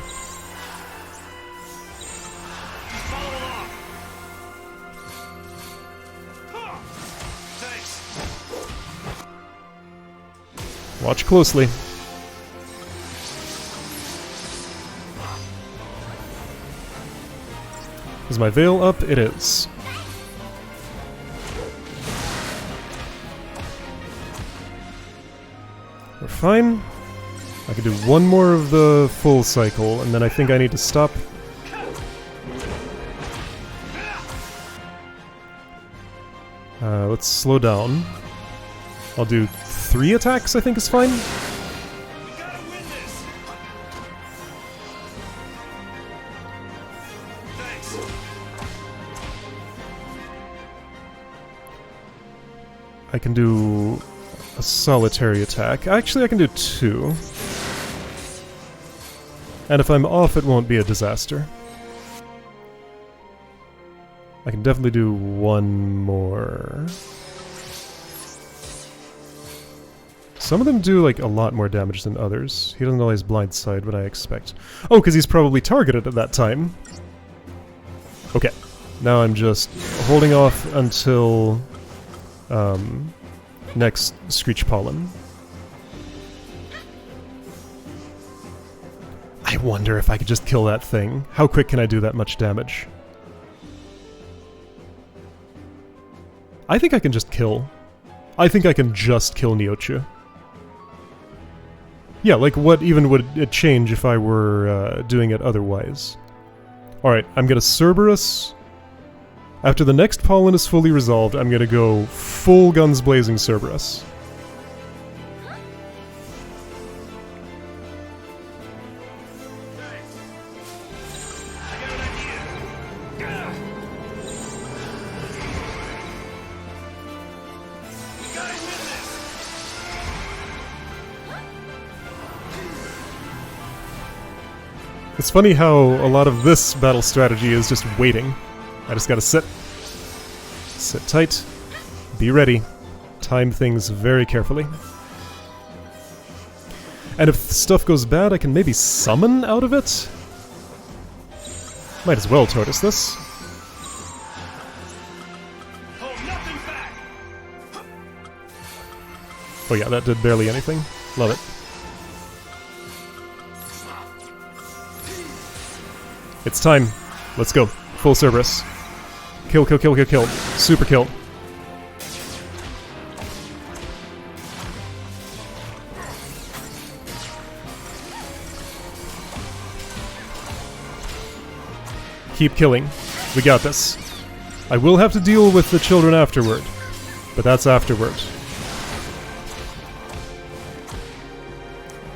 Watch closely. Is my veil up? It is. We're fine. I can do one more of the full cycle, and then I think I need to stop. Let's slow down. I'll do 3 attacks, I think is fine. I can do a solitary attack. Actually, I can do 2. And if I'm off, it won't be a disaster. I can definitely do 1 more. Some of them do, like, a lot more damage than others. He doesn't always blindside what I expect. Oh, because he's probably targeted at that time. Okay. Now I'm just holding off until... next Screech Pollen. I wonder if I could just kill that thing. How quick can I do that much damage? I think I can just kill. I think I can just kill Neochu. Yeah, like what even would it change if I were doing it otherwise? Alright, I'm gonna Cerberus. After the next pollen is fully resolved, I'm gonna go full guns blazing Cerberus. It's funny how a lot of this battle strategy is just waiting. I just gotta sit. Sit tight. Be ready. Time things very carefully. And if stuff goes bad, I can maybe summon out of it? Might as well tortoise this. Oh yeah, that did barely anything. Love it. It's time. Let's go. Full Cerberus. Kill, kill, kill, kill, kill. Super kill. Keep killing. We got this. I will have to deal with the children afterward, but that's afterward.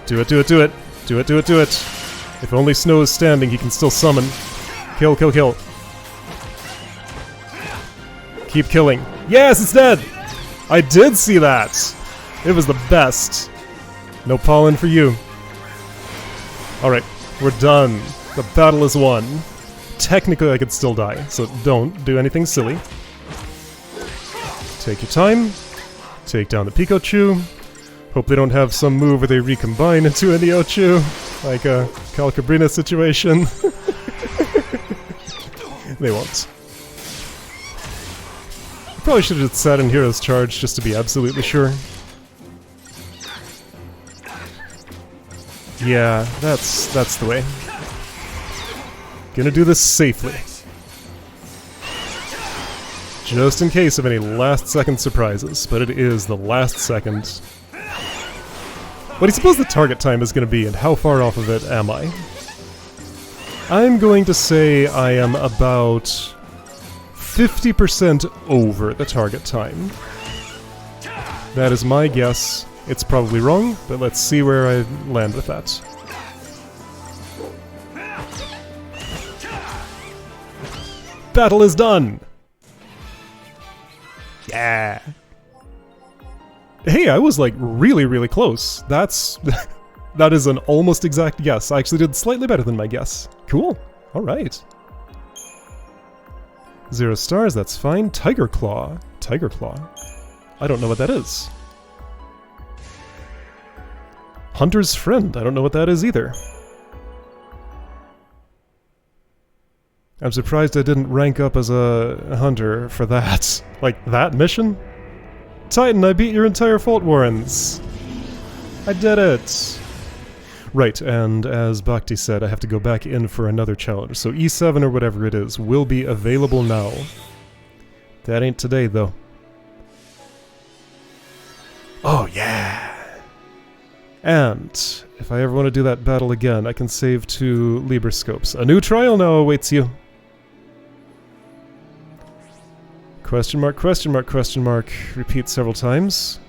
Do it, do it, do it. Do it, do it, do it. If only Snow is standing, he can still summon. Kill, kill, kill. Keep killing. Yes, it's dead! I did see that! It was the best. No pollen for you. Alright, we're done. The battle is won. Technically I could still die, so don't do anything silly. Take your time. Take down the Pikachu. Hope they don't have some move where they recombine into a Neochu, like a Calcabrina situation. They won't. Probably should have sat in Hero's Charge just to be absolutely sure. Yeah, that's the way. Gonna do this safely. Just in case of any last-second surprises, but it is the last second. What do you suppose the target time is going to be, and how far off of it am I? I'm going to say I am about 50% over the target time. That is my guess. It's probably wrong, but let's see where I land with that. Battle is done! Yeah! Hey, I was like really, really close. That is an almost exact guess. I actually did slightly better than my guess. Cool. Alright. 0 stars, that's fine. Tiger Claw. Tiger Claw. I don't know what that is. Hunter's Friend. I don't know what that is either. I'm surprised I didn't rank up as a hunter for that. Like, that mission? Titan, I beat your entire Fault Warrens! I did it! Right, and as Bhakti said, I have to go back in for another challenge, so E7 or whatever it is will be available now. That ain't today, though. Oh, yeah! And if I ever want to do that battle again, I can save 2 Libroscopes. A new trial now awaits you! Question mark, question mark, question mark. Repeat several times.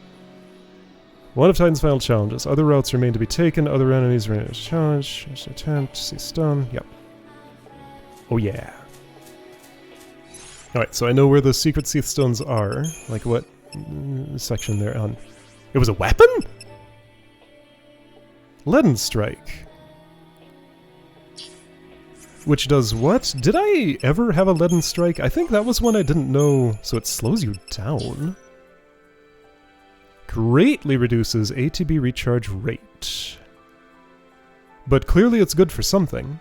One of Titan's final challenges. Other routes remain to be taken. Other enemies remain to challenge. Attempt. See stun. Yep. Oh yeah. Alright, so I know where the secret Seath Stones are. Like what section they're on. It was a weapon? Leaden Strike. Which does what? Did I ever have a Leaden Strike? I think that was one I didn't know, so it slows you down. Greatly reduces ATB recharge rate. But clearly it's good for something.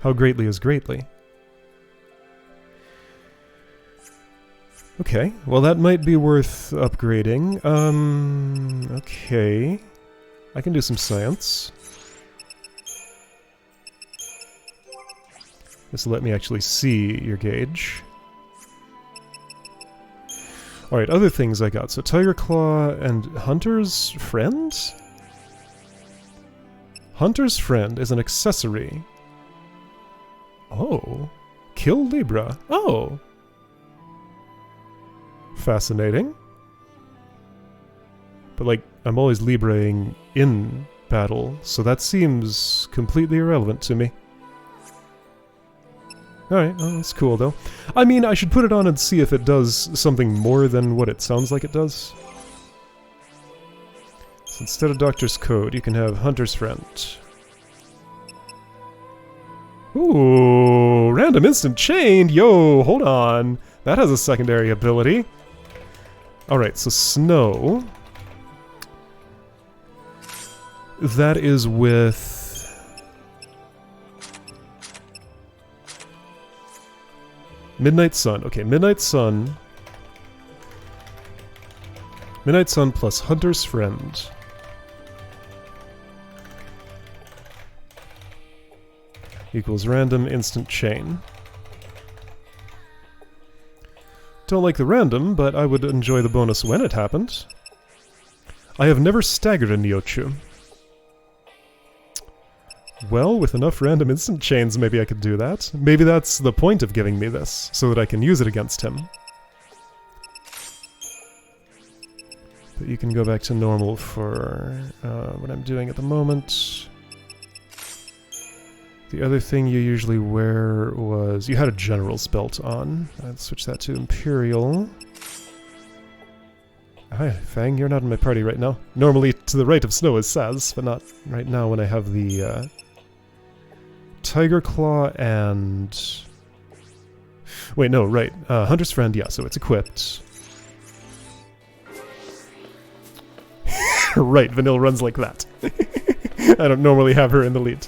How greatly is greatly? Okay, well that might be worth upgrading. Okay. I can do some science. This will let me actually see your gauge. Alright, other things I got. So Tiger Claw and Hunter's Friend? Hunter's Friend is an accessory. Oh. Kill Libra. Oh. Fascinating. But, like, I'm always libreing in battle, so that seems completely irrelevant to me. Alright, well, that's cool, though. I mean, I should put it on and see if it does something more than what it sounds like it does. So instead of Doctor's Code, you can have Hunter's Friend. Ooh, random instant chained! Yo, hold on! That has a secondary ability. Alright, so Snow... That is with... Midnight Sun. Okay, Midnight Sun. Midnight Sun plus Hunter's Friend. Equals random instant chain. Don't like the random, but I would enjoy the bonus when it happened. I have never staggered a Neochu. Well, with enough random instant chains, maybe I could do that. Maybe that's the point of giving me this, so that I can use it against him. But you can go back to normal for what I'm doing at the moment. The other thing you usually wear was... You had a General's belt on. I'd switch that to Imperial. Hi, Fang, you're not in my party right now. Normally, to the right of Snow is Saz, but not right now when I have the... Tiger Claw and... Wait, no, right. Hunter's Friend, yeah, so it's equipped. Right, Vanille runs like that. I don't normally have her in the lead.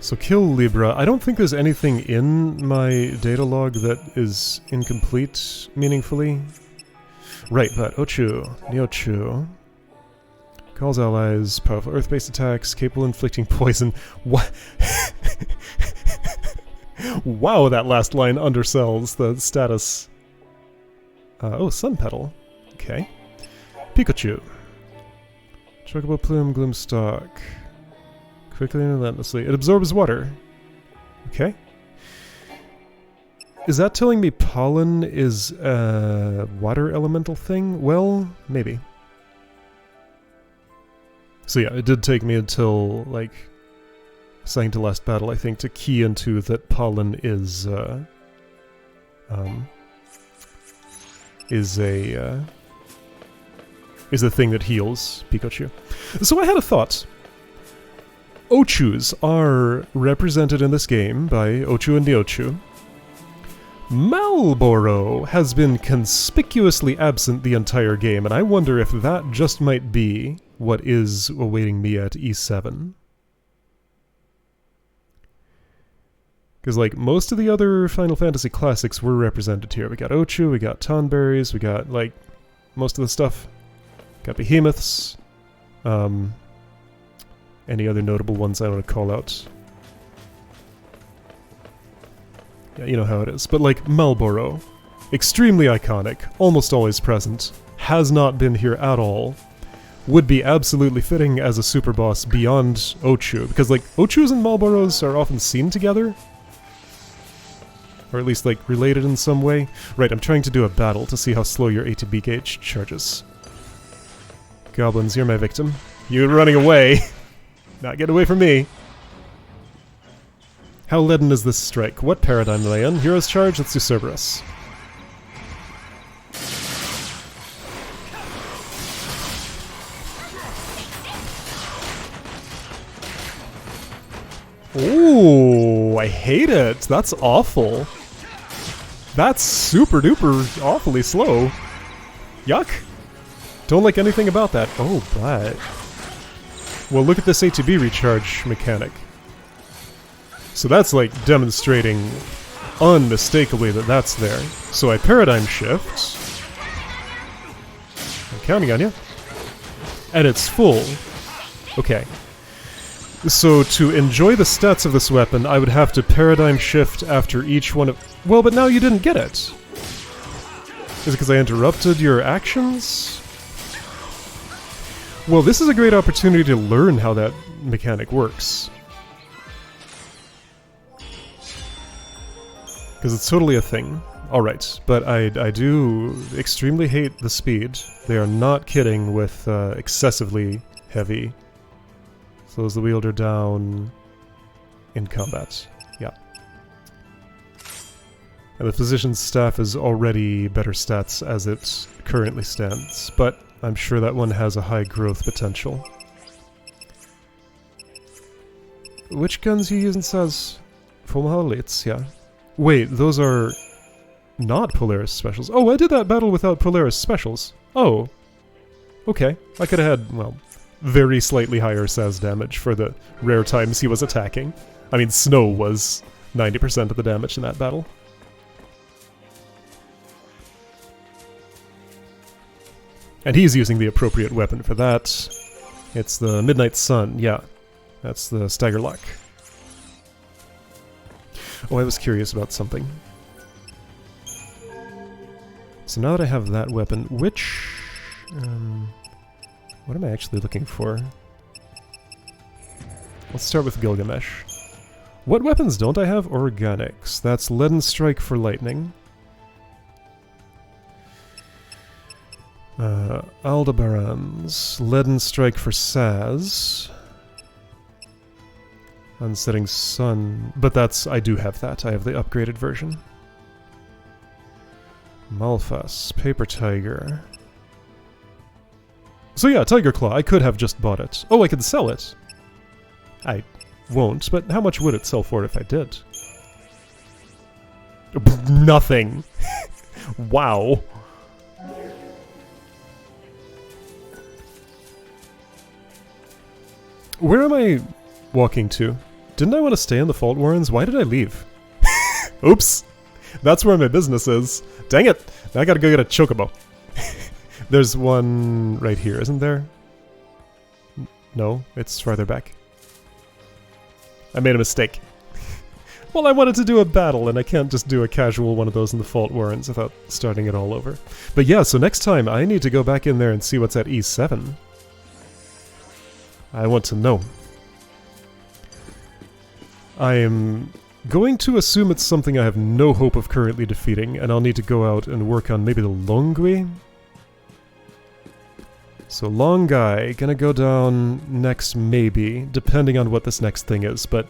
So kill Libra. I don't think there's anything in my data log that is incomplete meaningfully. Right, but Ochu, Neochu... Calls allies, powerful earth-based attacks, capable of inflicting poison. What? Wow, that last line undersells the status. Oh, Sun Petal. Okay. Pikachu. Chocobo Plume, Gloomstalk. Quickly and relentlessly. It absorbs water. Okay. Is that telling me Pollen is a water elemental thing? Well, maybe. So yeah, it did take me until, like, second to last battle, I think, to key into that Pollen is a thing that heals Pikachu. So I had a thought. Ochus are represented in this game by Ochu and Neochu. Malboro has been conspicuously absent the entire game, and I wonder if that just might be what is awaiting me at E7. Because, like, most of the other Final Fantasy classics were represented here. We got Ochu, we got Tonberries, we got, like, most of the stuff. Got Behemoths. Any other notable ones I want to call out? Yeah, you know how it is. But, like, Malboro. Extremely iconic, almost always present, has not been here at all. Would be absolutely fitting as a super boss beyond Ochu, because, like, Ochus and Malboros are often seen together. Or at least, like, related in some way. Right, I'm trying to do a battle to see how slow your A to B gauge charges. Goblins, you're my victim. You're running away! Not get away from me! How leaden is this strike? What paradigm am I in? Hero's charge? Let's do Cerberus. Ooh, I hate it. That's awful. That's super duper awfully slow. Yuck. Don't like anything about that. Oh, but... Well, look at this ATB recharge mechanic. So that's like demonstrating unmistakably that that's there. So I paradigm shift. I'm counting on you. And it's full. Okay. So to enjoy the stats of this weapon, I would have to paradigm shift after each one of... Well, but now you didn't get it. Is it because I interrupted your actions? Well, this is a great opportunity to learn how that mechanic works. Because it's totally a thing. Alright, but I do extremely hate the speed. They are not kidding with excessively heavy. Slows the wielder down in combat. Yeah. And the physician's staff is already better stats as it currently stands, but I'm sure that one has a high growth potential. Which guns you using, Saz? Fulmahalites, yeah. Wait, those are not Polaris specials. Oh, I did that battle without Polaris specials. Oh. Okay. I could have had, well, very slightly higher Saz damage for the rare times he was attacking. I mean, Snow was 90% of the damage in that battle. And he's using the appropriate weapon for that. It's the Midnight Sun, yeah. That's the Staggerlock. Oh, I was curious about something. So now that I have that weapon, which... what am I actually looking for? Let's start with Gilgamesh. What weapons don't I have? Organics. That's Leaden Strike for lightning. Aldebaran's Leaden Strike for Saz. Unsetting Sun. But that's... I do have that. I have the upgraded version. Malphas. Paper Tiger. So yeah, Tiger Claw. I could have just bought it. Oh, I could sell it. I won't, but how much would it sell for if I did? Nothing. Wow. Where am I walking to? Didn't I want to stay in the Fault Warrens? Why did I leave? Oops! That's where my business is. Dang it! Now I gotta go get a chocobo. There's one right here, isn't there? No, it's farther back. I made a mistake. Well, I wanted to do a battle, and I can't just do a casual one of those in the Fault Warrens without starting it all over. But yeah, so next time I need to go back in there and see what's at E7. I want to know. I am going to assume it's something I have no hope of currently defeating, and I'll need to go out and work on maybe the Longui. So Long Guy, gonna go down next maybe, depending on what this next thing is, but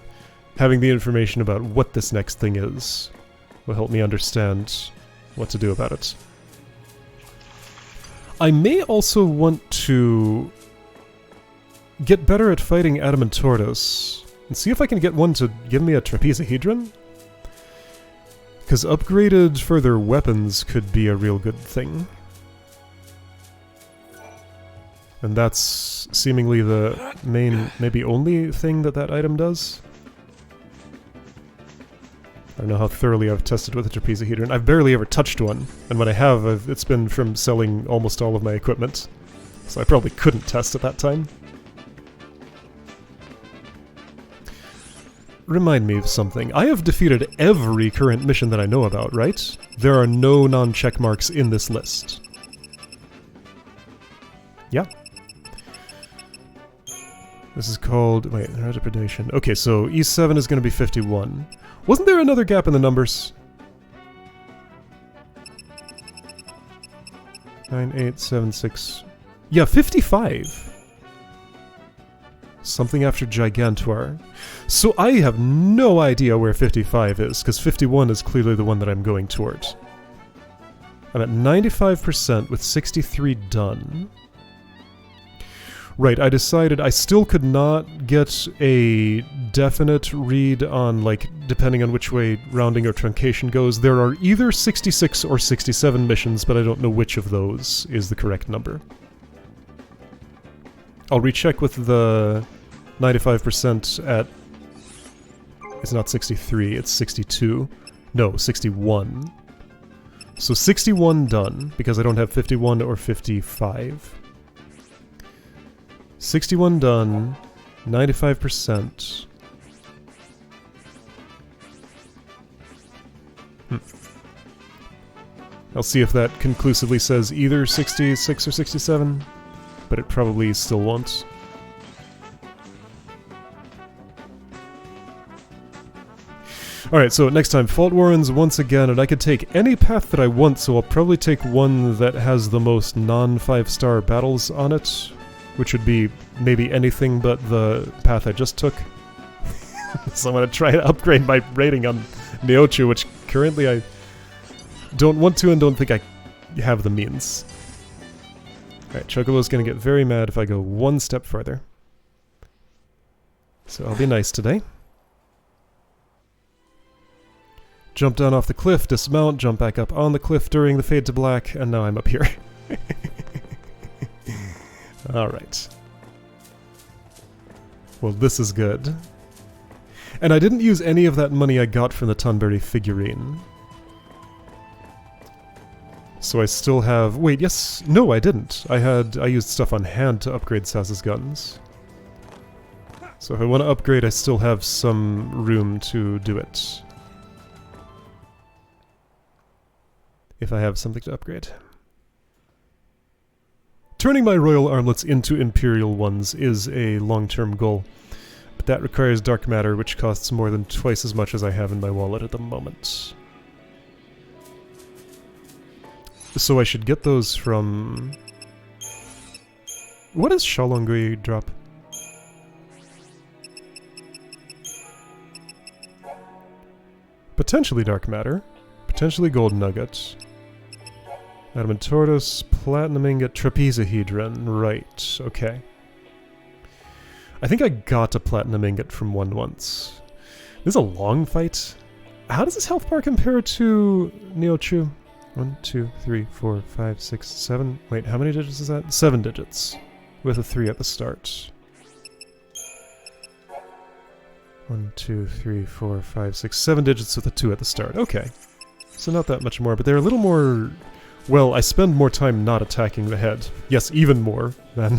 having the information about what this next thing is will help me understand what to do about it. I may also want to get better at fighting Adamantortus, and see if I can get one to give me a Trapezohedron? Because upgraded further weapons could be a real good thing. And that's seemingly the main, maybe only thing that that item does. I don't know how thoroughly I've tested with a Trapezohedron. I've barely ever touched one, and when I have, it's been from selling almost all of my equipment. So I probably couldn't test at that time. Remind me of something. I have defeated every current mission that I know about, right? There are no non-check marks in this list. Yeah. This is called... wait, Predation. Okay, so E7 is going to be 51. Wasn't there another gap in the numbers? 9, 8, 7, 6... yeah, 55! Something after Gigantuar. So I have no idea where 55 is, because 51 is clearly the one that I'm going towards. I'm at 95% with 63 done. Right, I decided I still could not get a definite read on, like, depending on which way rounding or truncation goes. There are either 66 or 67 missions, but I don't know which of those is the correct number. I'll recheck with the 95% at... it's not 63, it's 62. No, 61. So 61 done, because I don't have 51 or 55. 61 done, 95%. I'll see if that conclusively says either 66 or 67, but it probably still won't. Alright, so next time, Fault Warrens once again, and I could take any path that I want, so I'll probably take one that has the most non-5-star battles on it, which would be maybe anything but the path I just took. So I'm going to try to upgrade my rating on Neochu, which currently I don't want to and don't think I have the means. Alright, Chocolo's going to get very mad if I go one step further. So I'll be nice today. Jump down off the cliff, dismount, jump back up on the cliff during the fade to black, and now I'm up here. Alright. Well, this is good. And I didn't use any of that money I got from the Tunbury figurine. So I still have... Wait, yes... No, I didn't. I used stuff on hand to upgrade Saz's guns. So if I want to upgrade, I still have some room to do it. If I have something to upgrade. Turning my royal armlets into imperial ones is a long-term goal, but that requires dark matter, which costs more than twice as much as I have in my wallet at the moment. So I should get those from... What does Shalongui drop? Potentially dark matter, potentially gold nuggets. Adamant Tortoise, Platinum Ingot, Trapezohedron. Right, okay. I think I got a Platinum Ingot from one once. This is a long fight. How does this health bar compare to Neochu? 1, 2, 3, 4, 5, 6, 7. Wait, how many digits is that? 7 digits. With a 3 at the start. 1, 2, 3, 4, 5, 6, 7 digits with a 2 at the start. Okay. So not that much more, but they're a little more... Well, I spend more time not attacking the head. Yes, even more than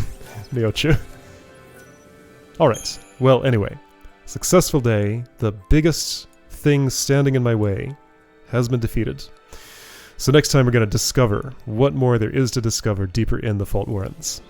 Neochu. Alright, well, anyway. Successful day. The biggest thing standing in my way has been defeated. So next time we're going to discover what more there is to discover deeper in the Fault Warrens.